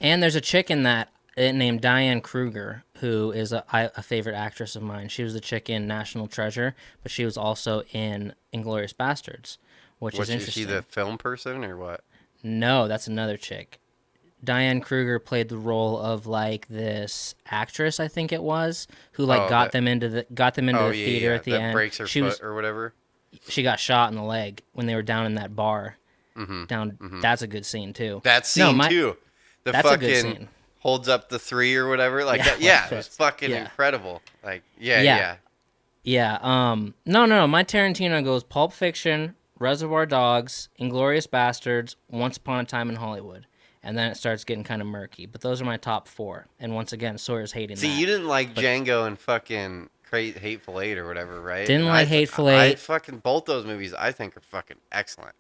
S1: And there's a chick in that named Diane Kruger, who is a favorite actress of mine. She was the chick in National Treasure, but she was also in Inglourious Bastards. Which is interesting.
S2: Is she the film person or what?
S1: No, that's another chick. Diane Kruger played the role of like this actress, I think it was, who like got them into the theater at the end.
S2: Breaks her foot or whatever.
S1: She got shot in the leg when they were down in that bar. That's a good scene too.
S2: That scene too.
S1: That's
S2: fucking
S1: a good scene.
S2: Holds up the 3 or whatever. Like that. Yeah, it was fucking incredible. Like yeah.
S1: No. My Tarantino goes Pulp Fiction, Reservoir Dogs, Inglourious Bastards, Once Upon a Time in Hollywood. And then it starts getting kind of murky. But those are my top 4. And once again, Sawyer's hating that.
S2: See, you didn't like Django and fucking Hateful Eight or whatever, right?
S1: Didn't like Hateful Eight.
S2: Both those movies I think are fucking excellent.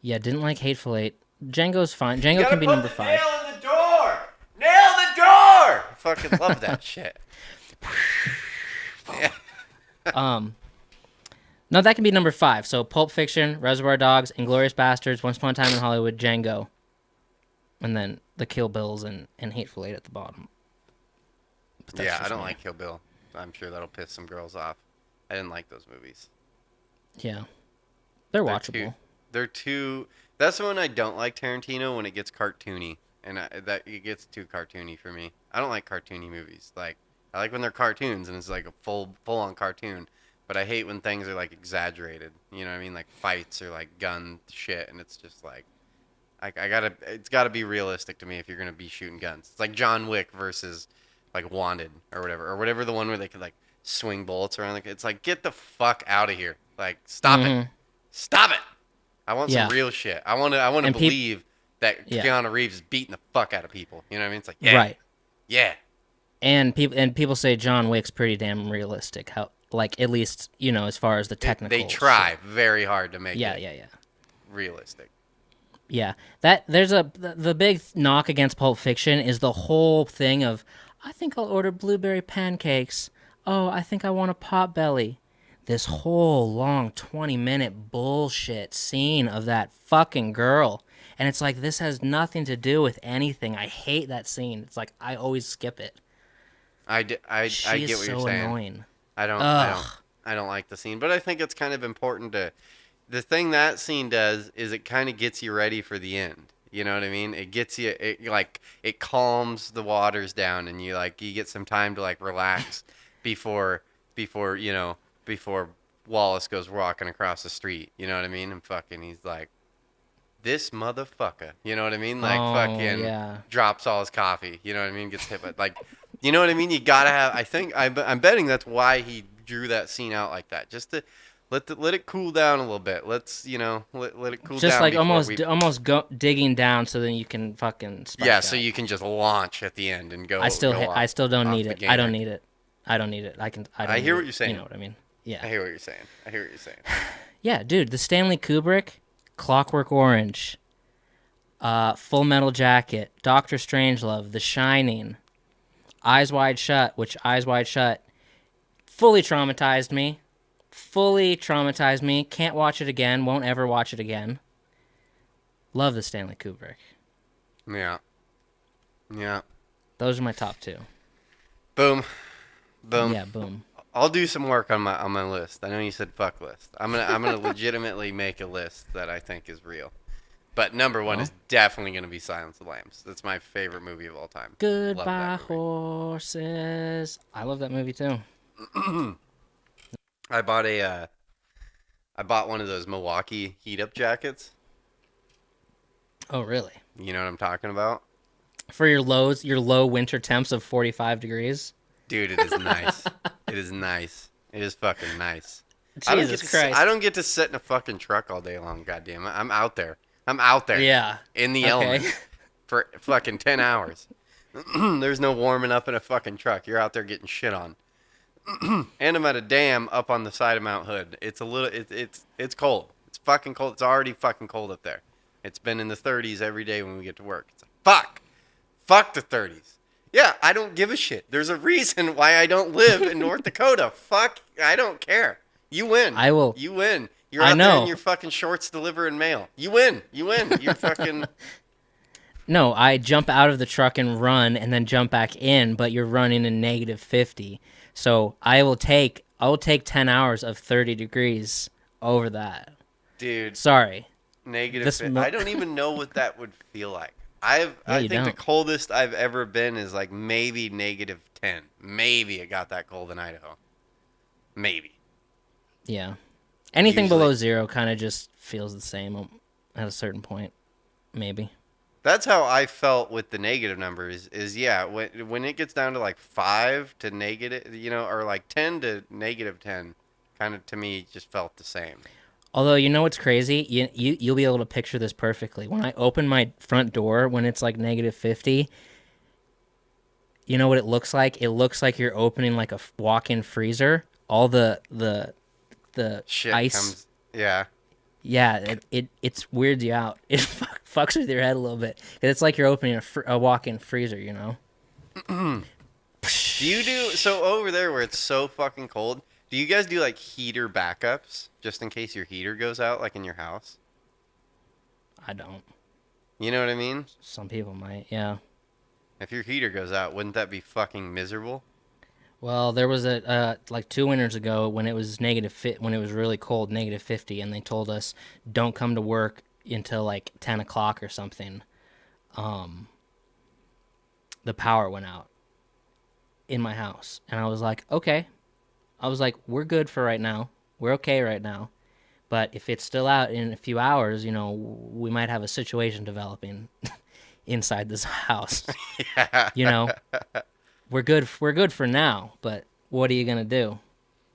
S1: Yeah, didn't like Hateful Eight. Django's fine. Django can be number 5.
S2: Nail in the door! Nail the door! I fucking love that shit.
S1: Yeah. No, that can be number 5. So Pulp Fiction, Reservoir Dogs, Inglourious Bastards, Once Upon a Time in Hollywood, Django, and then the Kill Bills and Hateful Eight at the bottom.
S2: Yeah, I don't like Kill Bill. I'm sure that'll piss some girls off. I didn't like those movies.
S1: Yeah, they're watchable.
S2: They're too. That's the one I don't like Tarantino when it gets cartoony. and that it gets too cartoony for me. I don't like cartoony movies. Like I like when they're cartoons and it's like a full on cartoon, but I hate when things are like exaggerated. You know what I mean? Like fights or like gun shit, and it's just like I gotta it's gotta be realistic to me if you're gonna be shooting guns. It's like John Wick versus like Wanted or whatever the one where they could like swing bullets around. Like it's like get the fuck out of here. Like stop it,
S1: Mm-hmm.
S2: stop it. I want some
S1: Yeah,
S2: real shit. I want to
S1: and people.
S2: believe that
S1: Yeah,
S2: Keanu Reeves is beating the fuck out of people. You know what I mean? It's like yeah,
S1: right.
S2: yeah.
S1: And people say John Wick's pretty damn realistic. How like at least as far as the
S2: They
S1: technical shit.
S2: try very hard to make
S1: Yeah,
S2: it
S1: yeah, yeah.
S2: realistic.
S1: Yeah, that there's the big knock against Pulp Fiction is the whole thing of I think I'll order blueberry pancakes. Oh, I think I want a pot belly. This whole long 20-minute bullshit scene of that fucking girl. And it's like this has nothing to do with anything. I hate that scene. It's like I always skip it.
S2: I
S1: She is
S2: get what you're
S1: so
S2: saying.
S1: annoying.
S2: I don't I don't
S1: Ugh.
S2: I don't like the scene, but I think it's kind of important to the thing that scene does is it kind of gets you ready for the end. You know what I mean? It gets you it calms the waters down and you get some time to like relax before before Wallace goes walking across the street. You know what I mean? And fucking he's like this motherfucker. You know what I mean? Like
S1: Oh,
S2: fucking
S1: yeah.
S2: drops all his coffee. You know what I mean? Gets hit by like you know what I mean? You gotta have. I think I'm betting that's why he drew that scene out like that, just to let it cool down a little bit. Let's let it cool
S1: Just
S2: down
S1: like
S2: before we.
S1: almost digging down so then you can fucking
S2: Yeah,
S1: spike
S2: so
S1: up.
S2: you can just launch at the end and go
S1: I
S2: off
S1: still don't
S2: off
S1: need
S2: the
S1: it. I don't
S2: gainer.
S1: need it. I don't need it. I don't
S2: I
S1: need
S2: hear
S1: it.
S2: what you're saying.
S1: You know what I mean? Yeah.
S2: I hear what you're saying. I hear what you're saying.
S1: Yeah, dude, the Stanley Kubrick, Clockwork Orange, Full Metal Jacket, Doctor Strangelove, The Shining, Eyes Wide Shut, which Eyes Wide Shut fully traumatized me. Fully traumatized me. Can't watch it again. Won't ever watch it again. Love the Stanley Kubrick.
S2: Yeah. Yeah.
S1: Those are my top two.
S2: Boom. Boom.
S1: Yeah, boom.
S2: I'll do some work on my list. I know you said fuck list. I'm gonna legitimately make a list that I think is real. But number one
S1: Well,
S2: is definitely gonna be Silence of the Lambs. That's my favorite movie of all time. Love
S1: Goodbye
S2: that movie.
S1: Horses. I love that movie too.
S2: I bought I bought one of those Milwaukee heat up jackets.
S1: Oh, really?
S2: You know what I'm talking about?
S1: For your low winter temps of 45 degrees?
S2: Dude, it is nice. It is nice. It is fucking nice. I don't get
S1: Jesus
S2: to
S1: Christ.
S2: I don't get to sit in a fucking truck all day long. Goddamn it! I'm out there. I'm out there.
S1: Yeah.
S2: In the
S1: Okay.
S2: elements for fucking 10 hours. There's no warming up in a fucking truck. You're out there getting shit on. And I'm at a dam up on the side of Mount Hood. It's a little it's cold. It's fucking cold. It's already fucking cold up there. It's been in the 30s every day when we get to work. It's like, fuck. Fuck the 30s. Yeah, I don't give a shit. There's a reason why I don't live in North Dakota. Fuck, I don't care. You win.
S1: I will.
S2: You win. You're
S1: I
S2: out there in
S1: know.
S2: your fucking shorts delivering mail. You win. You win. You're fucking.
S1: No, I jump out of the truck and run and then jump back in, but you're running in negative 50. So I will take 10 hours of 30 degrees over that.
S2: Dude,
S1: Sorry.
S2: I don't even know what that would feel like.
S1: Yeah,
S2: I
S1: you
S2: think the
S1: don't.
S2: coldest I've ever been is like maybe negative 10. Maybe it got that cold in Idaho. Maybe.
S1: Yeah. Anything
S2: Usually.
S1: below 0 kind of just feels the same at a certain point, maybe.
S2: That's how I felt with the negative numbers. Is yeah, when it gets down to like 5 to negative, or like 10 to negative 10, kind of to me just felt the same.
S1: Although, you know what's crazy? You'll be able to picture this perfectly. When I open my front door when it's like negative 50, you know what it looks like? It looks like you're opening like a walk-in freezer. All the
S2: Shit
S1: ice.
S2: comes. Yeah.
S1: Yeah, it's weirds you out. It fucks with your head a little bit. It's like you're opening a walk-in freezer, you know?
S2: Do you do so over there where it's so fucking cold? Do you guys do like heater backups just in case your heater goes out, like in your house?
S1: I don't.
S2: You know what I mean?
S1: Some people might, yeah.
S2: If your heater goes out, wouldn't that be fucking miserable?
S1: Well, there was like 2 winters ago when it was when it was really cold, negative 50, and they told us don't come to work until like 10 o'clock or something. the power went out in my house. And I was like, okay. I was like, we're good for right now. We're okay right now. But if it's still out in a few hours, we might have a situation developing inside this house.
S2: Yeah.
S1: You know, we're good. We're good for now. But what are you gonna do?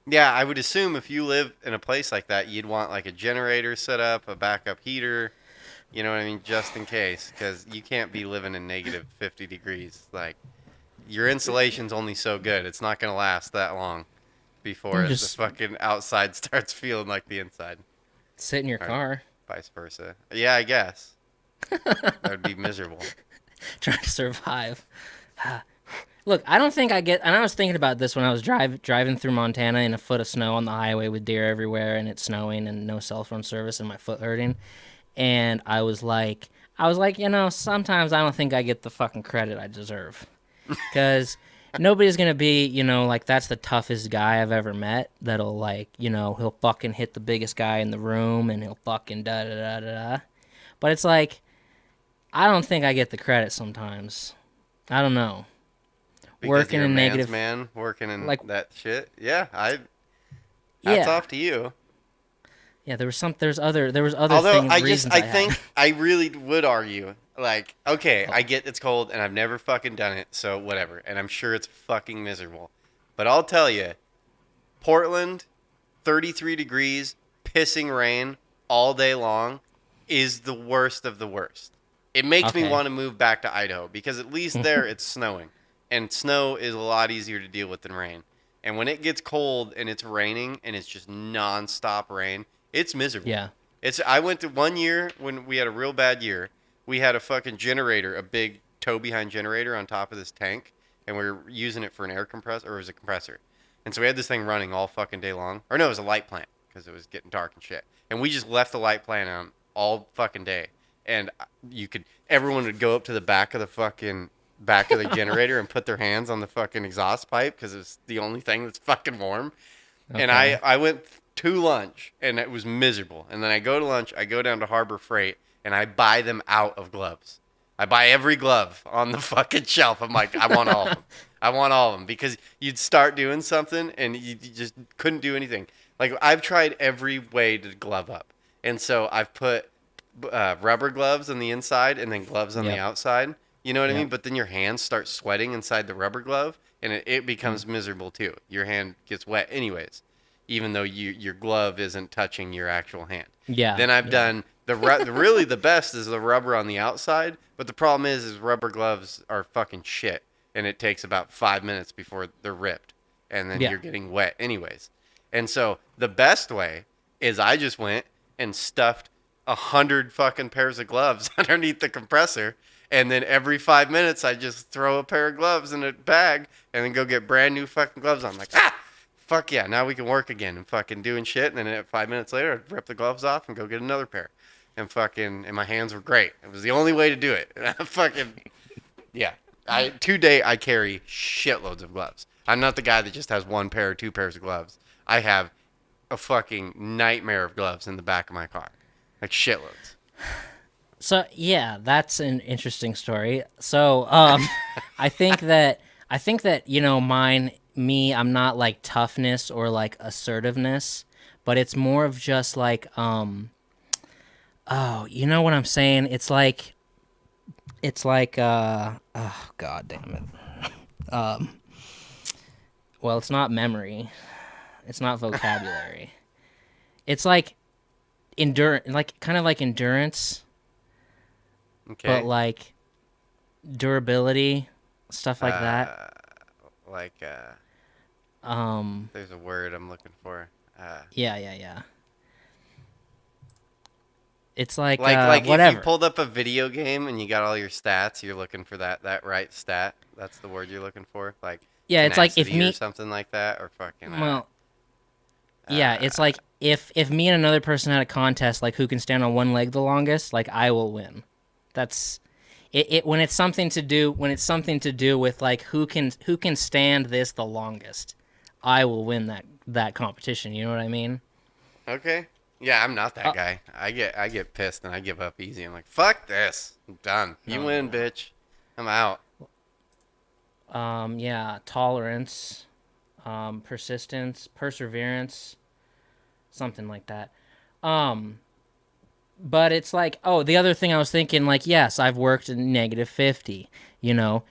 S2: Yeah, I would assume if you live in a place like that, you'd want like a generator set up, a backup heater. You know what I mean, just in case, because you can't be living in negative 50 degrees. Like your insulation's only so good; it's not gonna last that long before the
S1: Just
S2: fucking outside starts feeling like the inside,
S1: sit in your
S2: or
S1: car,
S2: vice versa. Yeah, I guess that would be miserable.
S1: trying to survive. Look, I don't think I get. And I was thinking about this when I was driving through Montana in a foot of snow on the highway with deer everywhere, and it's snowing and no cell phone service, and my foot hurting. And I was like, sometimes I don't think I get the fucking credit I deserve, because nobody's gonna be, like that's the toughest guy I've ever met. That'll like, he'll fucking hit the biggest guy in the room, and he'll fucking da da da da da. But it's like, I don't think I get the credit sometimes. I don't know.
S2: Because
S1: Working
S2: you're a
S1: in
S2: man's
S1: negative,
S2: man, working in
S1: like,
S2: that shit. Yeah, hats
S1: yeah,
S2: off to you.
S1: yeah. There was other
S2: Although
S1: things, reasons
S2: I
S1: I had.
S2: think I really would argue, like, okay,
S1: Oh,
S2: I get it's cold and I've never fucking done it, so whatever. And I'm sure it's fucking miserable. But I'll tell you, Portland, 33 degrees, pissing rain all day long is the worst of the worst. It makes me
S1: okay.
S2: want to move back to Idaho because at least there it's snowing. And snow is a lot easier to deal with than rain. And when it gets cold and it's raining and it's just nonstop rain, it's miserable.
S1: Yeah.
S2: I went to one year when we had a real bad year. We had a fucking generator, a big tow behind generator on top of this tank, and we were using it for an air compressor, or it was a compressor. And so we had this thing running all fucking day long. Or no, it was a light plant because it was getting dark and shit. And we just left the light plant on all fucking day. And everyone would go up to the back of the generator and put their hands on the fucking exhaust pipe because it's the only thing that's fucking warm. And
S1: Okay.
S2: I went to lunch and it was miserable. And then I go to lunch, I go down to Harbor Freight and I buy them out of gloves. I buy every glove on the fucking shelf. I'm like, I want all of them. I want all of them because you'd start doing something and you just couldn't do anything. Like I've tried every way to glove up. And so I've put rubber gloves on the inside and then gloves on the
S1: Yep.
S2: outside. You know what I mean?
S1: Yep.
S2: But then your hands start sweating inside the rubber glove, and it
S1: Mm.
S2: becomes miserable too. Your hand gets wet anyways, even though your glove isn't touching your actual hand.
S1: Yeah.
S2: Then I've
S1: Yeah.
S2: done really the best is the rubber on the outside, but the problem is rubber gloves are fucking shit, and it takes about 5 minutes before they're ripped, and then
S1: Yeah.
S2: you're getting wet anyways. And so the best way is I just went and stuffed 100 fucking pairs of gloves underneath the compressor. And then every 5 minutes, I just throw a pair of gloves in a bag and then go get brand new fucking gloves on. I'm like, fuck yeah, now we can work again and fucking doing shit. And then 5 minutes later, I'd rip the gloves off and go get another pair. And my hands were great. It was the only way to do it. And I fucking, yeah. Today, I carry shitloads of gloves. I'm not the guy that just has one pair or two pairs of gloves. I have a fucking nightmare of gloves in the back of my car. Like shitloads.
S1: So yeah, that's an interesting story. So I think that I'm not like toughness or like assertiveness, but it's more of just like oh, you know what I'm saying? It's like oh god damn it. Well, it's not memory. It's not vocabulary. It's like like kind of like endurance, but
S2: Okay.
S1: like durability, stuff like that.
S2: Uh, like
S1: Um,
S2: there's a word I'm looking for.
S1: yeah, yeah, yeah. It's like
S2: Like if you
S1: whatever.
S2: pulled up a video game and you got all your stats, you're looking for that right stat. That's the word you're looking for, like
S1: Yeah, it's like if
S2: tenacity or
S1: me.
S2: something like that, or fucking
S1: Well, yeah, it's
S2: uh
S1: like if me and another person had a contest, like who can stand on one leg the longest, like I will win. That's it. When it's something to do, with like who can stand this the longest, I will win that competition. You know what I mean?
S2: okay. Yeah, I'm not that
S1: Uh,
S2: guy. I get pissed and I give up easy. I'm like, fuck this. I'm done. You
S1: no, no,
S2: win,
S1: no.
S2: bitch. I'm out.
S1: Yeah, tolerance, persistence, perseverance, something like that. Um, but it's like, oh, the other thing I was thinking, like, yes, I've worked in -50, you know,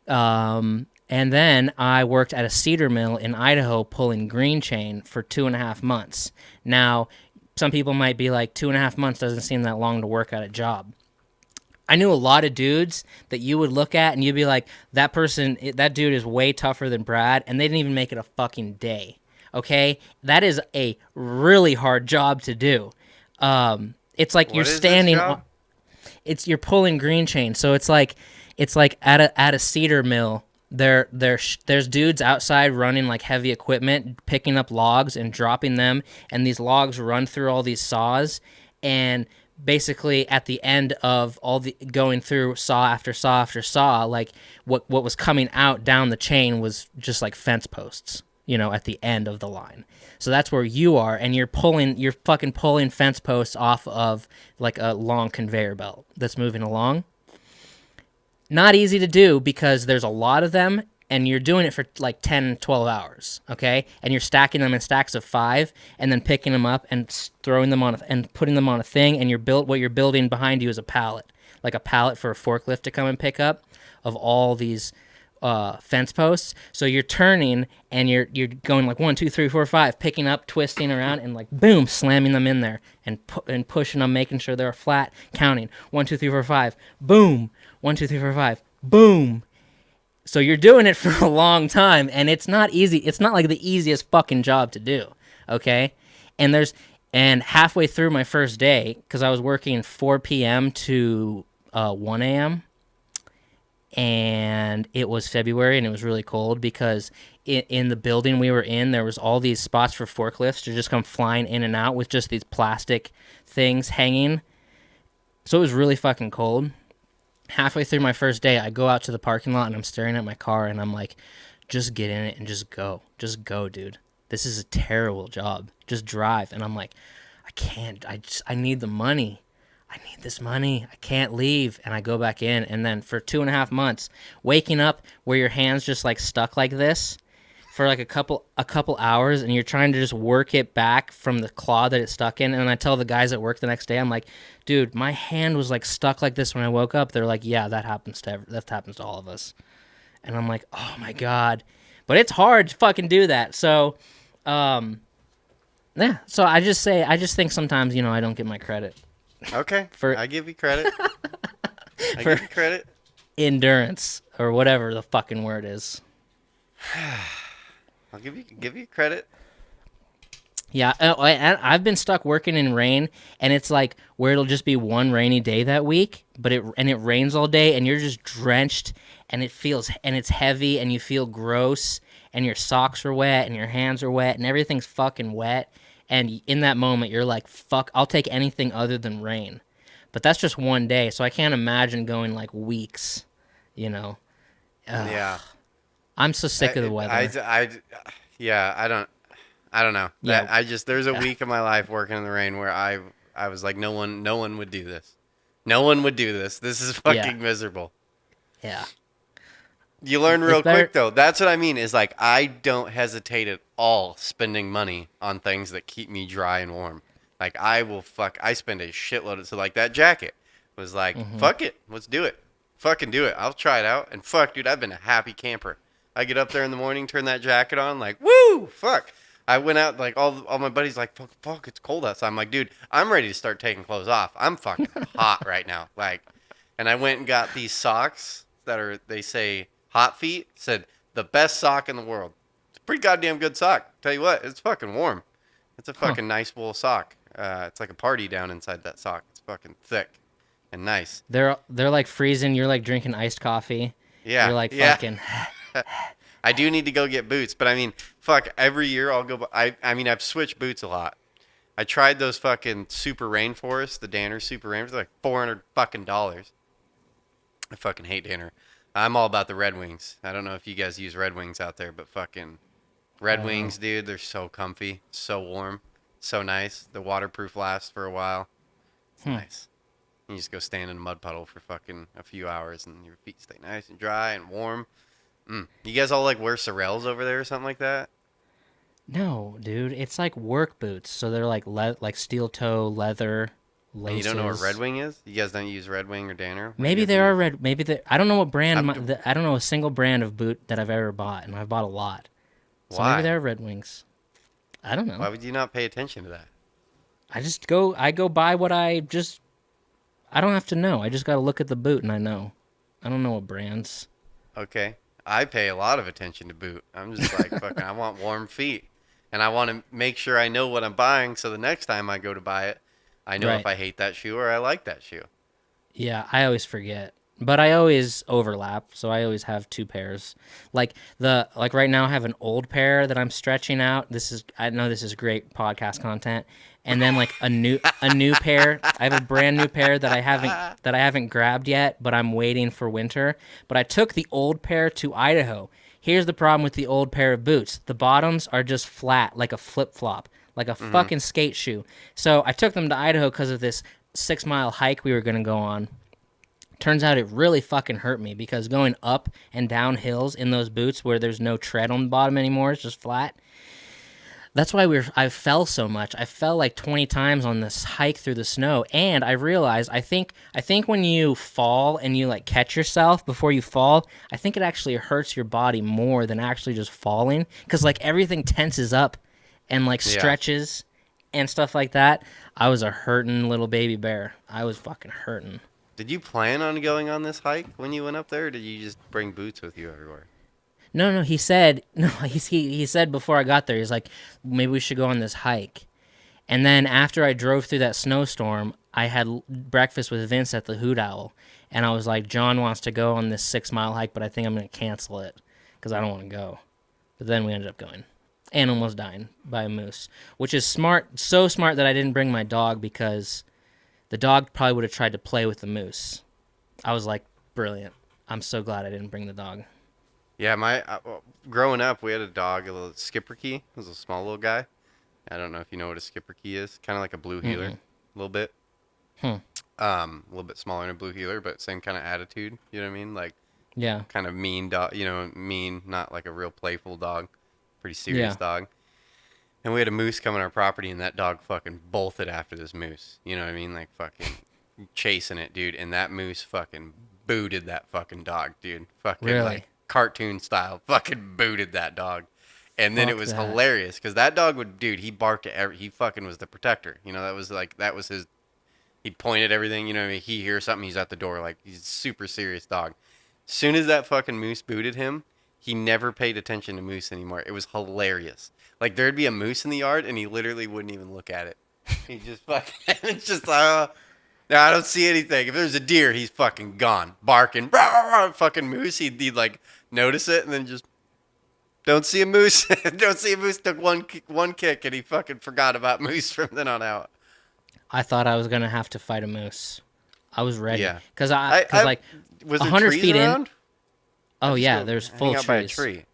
S1: and then I worked at a cedar mill in Idaho pulling green chain for 2.5 months. Now, some people might be like, 2.5 months doesn't seem that long to work at a job. I knew a lot of dudes that you would look at and you'd be like, that dude is way tougher than Brad, and they didn't even make it a fucking day. Okay? That is a really hard job to do. It's like you're
S2: What is this
S1: standing on,
S2: job?
S1: you're pulling green chain. So it's like at a cedar mill. There's dudes outside running like heavy equipment, picking up logs and dropping them, and these logs run through all these saws, and basically at the end of all the going through saw after saw after saw, like what was coming out down the chain was just like fence posts, at the end of the line. So that's where you are, and you're fucking pulling fence posts off of like a long conveyor belt that's moving along. Not easy to do because there's a lot of them, and you're doing it for like 10, 12 hours, okay? And you're stacking them in stacks of 5 and then picking them up and throwing them on and putting them on a thing, and what you're building behind you is a pallet, like a pallet for a forklift to come and pick up of all these fence posts. So you're turning and you're going like 1, 2, 3, 4, 5, picking up, twisting around, and like boom, slamming them in there and pushing them, making sure they're flat, counting 1, 2, 3, 4, 5, boom, 1, 2, 3, 4, 5, boom. So you're doing it for a long time, and it's not easy. It's not like the easiest fucking job to do, okay? And halfway through my first day, because I was working 4 p.m. to 1 a.m., and it was February, and it was really cold because in the building we were in, there was all these spots for forklifts to just come flying in and out with just these plastic things hanging. So it was really fucking cold. Halfway through my first day, I go out to the parking lot and I'm staring at my car and I'm like, just get in it and just go. Just go, dude. This is a terrible job. Just drive. And I'm like, I can't. I need the money. I need this money. I can't leave. And I go back in. And then for 2.5 months, waking up where your hands just like stuck like this for like a couple hours, and you're trying to just work it back from the claw that it's stuck in. And I tell the guys at work the next day, I'm like, dude, my hand was like stuck like this when I woke up. They're like, yeah, that happens to all of us. And I'm like, oh my god, but it's hard to fucking do that. So, yeah. So I just think sometimes I don't get my credit
S2: Okay,
S1: for
S2: I give you credit. I
S1: for
S2: give you credit.
S1: endurance or whatever the fucking word is.
S2: I'll give you credit.
S1: Yeah, and I've been stuck working in rain, and it's like where it'll just be one rainy day that week, but it rains all day, and you're just drenched, and it's heavy, and you feel gross, and your socks are wet, and your hands are wet, and everything's fucking wet, and in that moment you're like, fuck, I'll take anything other than rain, but that's just one day, so I can't imagine going like weeks, you know. Ugh.
S2: Yeah.
S1: I'm so sick of the weather.
S2: Yeah, I don't know.
S1: Yeah.
S2: There's a week of my life working in the rain where I was like, no one would do this. No one would do this. This is fucking miserable.
S1: Yeah.
S2: You learn
S1: It's
S2: real
S1: better-
S2: quick though. That's what I mean. Is like I don't hesitate at all spending money on things that keep me dry and warm. Like I spend a shitload of, so like that jacket was like, fuck it, let's do it. Fucking do it. I'll try it out. And fuck, dude, I've been a happy camper. I get up there in the morning, turn that jacket on, like, woo, fuck. I went out, like, all my buddies like, fuck, it's cold outside. I'm like, dude, I'm ready to start taking clothes off. I'm fucking hot right now. Like, and I went and got these socks they say hot feet, said the best sock in the world. It's a pretty goddamn good sock. Tell you what, it's fucking warm. It's a fucking nice wool sock. It's like a party down inside that sock. It's fucking thick and nice.
S1: They're like freezing. You're like drinking iced coffee.
S2: Yeah.
S1: You're like
S2: yeah.
S1: fucking.
S2: I do need to go get boots, but I mean, fuck, every year I'll go. I mean, I've switched boots a lot. I tried those fucking Super Rainforest, the Danner Super Rainforest, they're like $400 fucking dollars. I fucking hate Danner. I'm all about the Red Wings. I don't know if you guys use Red Wings out there, but fucking Red Wings, dude, they're so comfy, so warm, so nice. The waterproof lasts for a while. It's nice. You just go stand in a mud puddle for fucking a few hours, and your feet stay nice and dry and warm. You guys all like wear Sorels over there or something like that?
S1: No, dude, it's like work boots. So they're like like steel toe leather
S2: And you don't know what Red
S1: laces.
S2: Wing is? You guys don't use Red Wing or Danner? What do you
S1: Maybe
S2: guys
S1: they are
S2: use?
S1: red. Maybe they. I don't know what brand.
S2: I'm,
S1: I don't know a single brand of boot that I've ever bought, and I've bought a lot. So maybe
S2: why?
S1: they're Red Wings. I don't know.
S2: Why would you not pay attention to that?
S1: I just go. I go buy what I just. I don't have to know. I just got to look at the boot and I know. I don't know what brands.
S2: Okay. I pay a lot of attention to boot. I'm just like, fucking, I want warm feet. And I want to make sure I know what I'm buying so the next time I go to buy it, I know if
S1: Right.
S2: I hate that shoe or I like that shoe.
S1: Yeah, I always forget. But I always overlap, so I always have two pairs. Like right now I have an old pair that I'm stretching out. I know this is great podcast content. And then like a new pair. I have a brand new pair that I haven't grabbed yet, but I'm waiting for winter. But I took the old pair to Idaho. Here's the problem with the old pair of boots. The bottoms are just flat like a flip-flop, like a
S2: Hmm.
S1: fucking skate shoe. So I took them to Idaho because of this 6 mile hike we were going to go on. Turns out it really fucking hurt me because going up and down hills in those boots where there's no tread on the bottom anymore, it's just flat. That's why I fell so much. I fell like 20 times on this hike through the snow, and I realized I think when you fall and you like catch yourself before you fall, I think it actually hurts your body more than actually just falling cuz like everything tenses up and like
S2: Yeah.
S1: stretches and stuff like that. I was a hurting little baby bear. I was fucking hurting.
S2: Did you plan on going on this hike when you went up there, or did you just bring boots with you everywhere?
S1: No, no, he said no. He said before I got there, he's like, maybe we should go on this hike. And then after I drove through that snowstorm, I had breakfast with Vince at the Hoot Owl, and I was like, John wants to go on this 6 mile hike, but I think I'm gonna cancel it because I don't want to go. But then we ended up going, and almost dying by a moose, which is smart, so smart that I didn't bring my dog because the dog probably would have tried to play with the moose. I was like, brilliant. I'm so glad I didn't bring the dog.
S2: Yeah, growing up, we had a dog, a little Skipperkey. It was a small little guy. I don't know if you know what a Skipperkey is. Kind of like a blue heeler,
S1: Mm-mm.
S2: a little bit.
S1: Hmm.
S2: A little bit smaller than a blue heeler, but same kind of attitude. You know what I mean? Like
S1: Yeah.
S2: kind of mean dog. Mean, not like a real playful dog. Pretty serious
S1: Yeah.
S2: dog. And we had a moose come on our property, and that dog fucking bolted after this moose. You know what I mean? Like fucking chasing it, dude. And that moose fucking booted that fucking dog, dude. Fucking
S1: Really?
S2: like cartoon style, fucking booted that dog. And then it
S1: Fuck
S2: was
S1: that.
S2: hilarious because that dog would, dude. He barked at he fucking was the protector. That was his. He'd point at everything. You know what I mean? He hears something, he's at the door. Like he's a super serious dog. Soon as that fucking moose booted him, he never paid attention to moose anymore. It was hilarious. Like there'd be a moose in the yard, and he literally wouldn't even look at it. He just fucking. It's just no, I don't see anything. If there's a deer, he's fucking gone, barking. Fucking moose. He'd like notice it, and then just don't see a moose. Don't see a moose. Took one kick, and he fucking forgot about moose from then on out.
S1: I thought I was gonna have to fight a moose. I was ready
S2: Yeah.
S1: because like
S2: Was
S1: a
S2: there
S1: hundred
S2: trees
S1: feet in.
S2: around? I
S1: Oh
S2: just
S1: yeah,
S2: go
S1: there's
S2: hang
S1: full
S2: out by a
S1: trees.
S2: tree.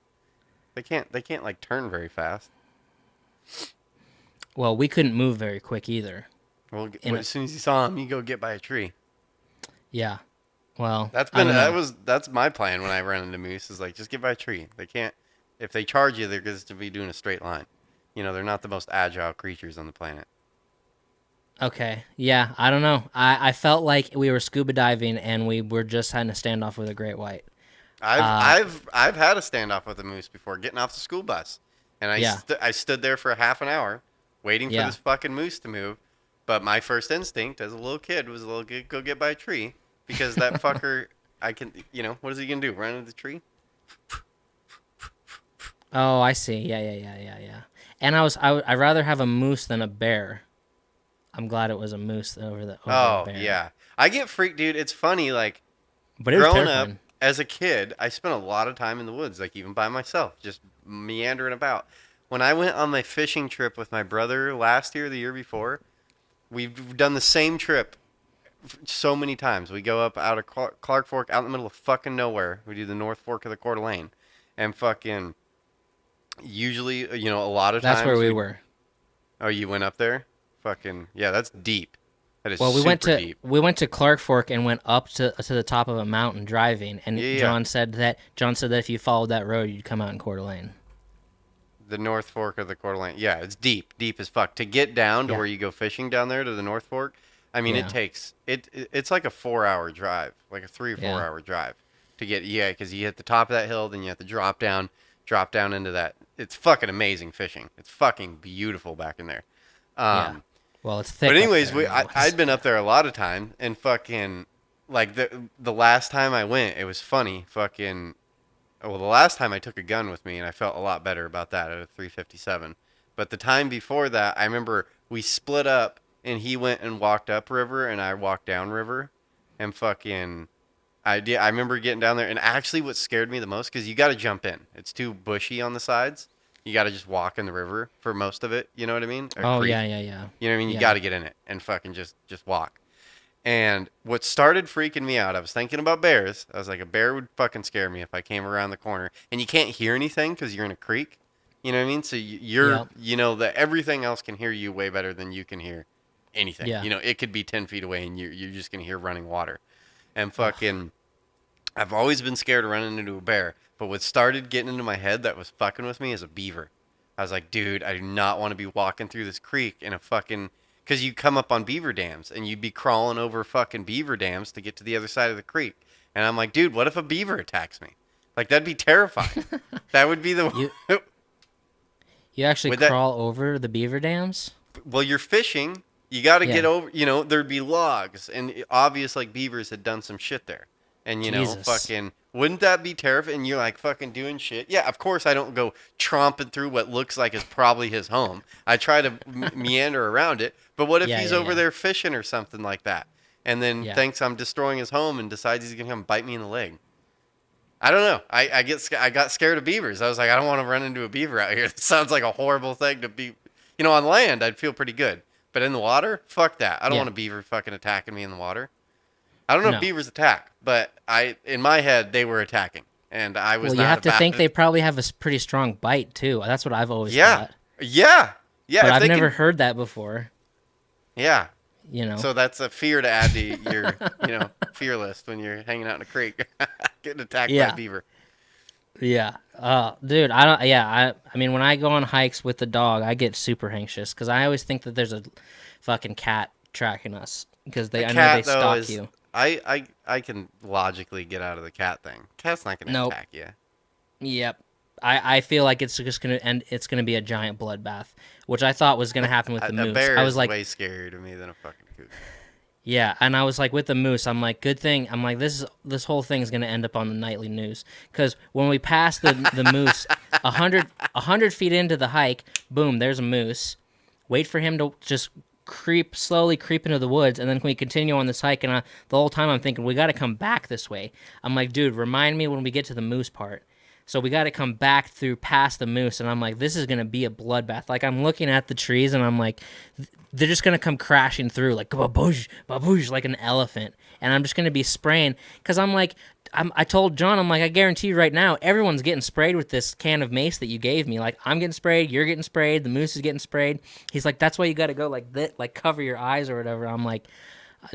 S2: They can't like turn very fast.
S1: Well, we couldn't move very quick either.
S2: Well,
S1: In a,
S2: as soon as you saw him, you go get by a tree.
S1: yeah. Well, I don't know.
S2: That's my plan when I run into moose is like just get by a tree. They can't if they charge you, they're just to be doing a straight line. They're not the most agile creatures on the planet.
S1: Okay. Yeah. I don't know. I felt like we were scuba diving and we were just having a standoff with a great white.
S2: I've
S1: Uh.
S2: I've I've had a standoff with a moose before, getting off the school bus, and
S1: Yeah.
S2: I stood there for a half an hour, waiting for
S1: Yeah.
S2: this fucking moose to move. But my first instinct as a little kid was go get by a tree because that fucker. I can what is he gonna do? Run into the tree?
S1: Oh, I see. Yeah. Yeah. Yeah. Yeah. Yeah. And I'd rather have a moose than a bear. I'm glad it was a moose over a
S2: Oh
S1: bear.
S2: yeah, I get freaked, dude. It's funny, like
S1: But it was
S2: growing up
S1: terrifying.
S2: as a kid, I spent a lot of time in the woods, like even by myself, just meandering about. When I went on my fishing trip with my brother last year, the year before, we've done the same trip so many times. We go up out of Clark Fork, out in the middle of fucking nowhere. We do the North Fork of the Coeur d'Alene, and fucking usually, a lot of
S1: That's
S2: times
S1: where we were.
S2: Oh, you went up there? Fucking yeah, that's deep. That is
S1: Well,
S2: super deep.
S1: we went to Clark Fork and went up to the top of a mountain driving, and
S2: Yeah.
S1: John said that if you followed that road, you'd come out in Coeur d'Alene.
S2: The North Fork of the Coeur d'Alene. Yeah, it's deep as fuck. To get down to
S1: Yeah.
S2: where you go fishing down there to the North Fork, I mean,
S1: Yeah.
S2: it takes it's like a 4-hour drive, like a 3 or 4
S1: Yeah.
S2: hour drive to get. Yeah, because you hit the top of that hill, then you have to drop down into that. It's fucking amazing fishing. It's fucking beautiful back in there.
S1: Yeah. Well, it's thick.
S2: But anyways,
S1: up there
S2: I'd been up there a lot of time, and fucking like the last time I went, it was funny. Fucking well, the last time I took a gun with me, and I felt a lot better about that at a 357. But the time before that, I remember we split up, and he went and walked up river, and I walked down river, and fucking I remember getting down there, and actually, what scared me the most, because you got to jump in. It's too bushy on the sides. You got to just walk in the river for most of it. You know what I mean? Or
S1: Oh
S2: creek.
S1: yeah.
S2: You know what I mean? You
S1: Yeah.
S2: got to get in it and fucking just walk. And what started freaking me out, I was thinking about bears. I was like, a bear would fucking scare me if I came around the corner. And you can't hear anything because you're in a creek. You know what I mean? So you're,
S1: Yep.
S2: you know, that everything else can hear you way better than you can hear anything.
S1: Yeah.
S2: You know, it could be 10 feet away and you're just going to hear running water. And fucking, I've always been scared of running into a bear. But what started getting into my head that was fucking with me is a beaver. I was like, dude, I do not want to be walking through this creek in a fucking... Because you come up on beaver dams, and you'd be crawling over fucking beaver dams to get to the other side of the creek. And I'm like, dude, what if a beaver attacks me? Like, that'd be terrifying. That would be the...
S1: You actually
S2: Would that-
S1: crawl over the beaver dams?
S2: Well, you're fishing. You got to
S1: Yeah.
S2: get over... You know, there'd be logs. And obvious, like, beavers had done some shit there. And, you know,
S1: Jesus.
S2: fucking... Wouldn't that be terrifying? And you're, like, fucking doing shit. Yeah, of course I don't go tromping through what looks like is probably his home. I try to meander around it. But what if
S1: Yeah,
S2: he's
S1: yeah,
S2: over
S1: yeah.
S2: there fishing or something like that? And then
S1: Yeah.
S2: thinks I'm destroying his home and decides he's going to come bite me in the leg. I don't know. I got scared of beavers. I was like, I don't want to run into a beaver out here. That sounds like a horrible thing to be... You know, on land, I'd feel pretty good. But in the water? Fuck that. I don't
S1: Yeah.
S2: want a beaver fucking attacking me in the water. I don't know
S1: No.
S2: if beavers attack, but in my head, they were attacking. And I was
S1: Well,
S2: not
S1: you have to
S2: about
S1: think
S2: it.
S1: they probably have a pretty strong bite too. That's what I've always
S2: Yeah.
S1: thought.
S2: Yeah. Yeah.
S1: But
S2: if
S1: I've
S2: they
S1: never
S2: can-
S1: heard that before.
S2: Yeah.
S1: You know.
S2: So that's a fear to add to your, fear list when you're hanging out in a creek, getting attacked by
S1: Yeah.
S2: a beaver.
S1: Yeah. Dude, I don't. Yeah. I mean, when I go on hikes with the dog, I get super anxious because I always think that there's a fucking cat tracking us because I know they stalk you.
S2: I can logically get out of the cat thing. Cat's not going to
S1: Nope.
S2: attack you.
S1: Yep. I feel like it's just gonna end. It's gonna be a giant bloodbath, which I thought was gonna happen with the
S2: A
S1: moose.
S2: bear
S1: I was
S2: is
S1: like,
S2: way scarier to me than a fucking coot.
S1: yeah, and I was like, with the moose, I'm like, good thing. I'm like, this whole thing is gonna end up on the nightly news because when we pass the moose, 100 feet into the hike, boom, there's a moose. Wait for him to just slowly creep into the woods, and then we continue on this hike. And the whole time I'm thinking, we got to come back this way. I'm like, dude, remind me when we get to the moose part. So we got to come back through past the moose, and I'm like, this is gonna be a bloodbath. Like I'm looking at the trees, and I'm like, they're just gonna come crashing through like baboosh, baboosh, like an elephant, and I'm just gonna be spraying. Cause I'm like, I told John, I'm like, I guarantee you right now, everyone's getting sprayed with this can of mace that you gave me. Like I'm getting sprayed, you're getting sprayed, the moose is getting sprayed. He's like, that's why you got to go like that, like cover your eyes or whatever. I'm like,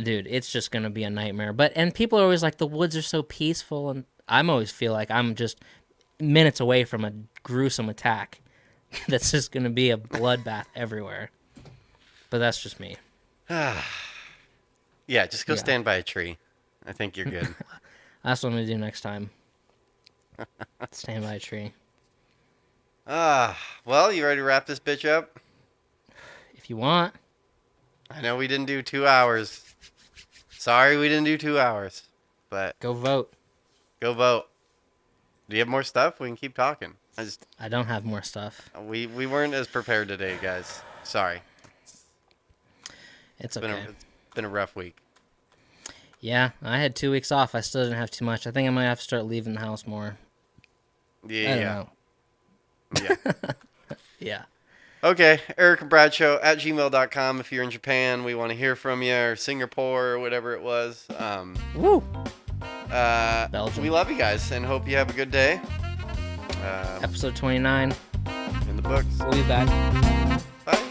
S1: dude, it's just gonna be a nightmare. And people are always like, the woods are so peaceful, and I'm always feel like I'm just minutes away from a gruesome attack that's just going to be a bloodbath everywhere. But that's just me.
S2: Yeah, just go stand by a tree. I think you're good.
S1: That's what I'm going to do next time. Stand by a tree.
S2: Well, you ready to wrap this bitch up?
S1: If you want.
S2: I know we didn't do 2 hours. Sorry we didn't do 2 hours. But
S1: Go vote.
S2: go vote. Do you have more stuff? We can keep talking.
S1: I don't have more stuff.
S2: We weren't as prepared today, guys. Sorry.
S1: It's
S2: It's
S1: okay.
S2: been a rough week.
S1: Yeah, I had 2 weeks off. I still didn't have too much. I think I might have to start leaving the house more.
S2: Yeah.
S1: I don't know.
S2: Yeah.
S1: Yeah.
S2: Okay, Erick and Bradshaw at gmail.com. If you're in Japan, we want to hear from you, or Singapore, or whatever it was.
S1: Woo! Belgium.
S2: We love you guys and hope you have a good day.
S1: Episode 29.
S2: In the books.
S1: We'll be back.
S2: Bye.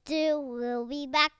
S3: We'll be back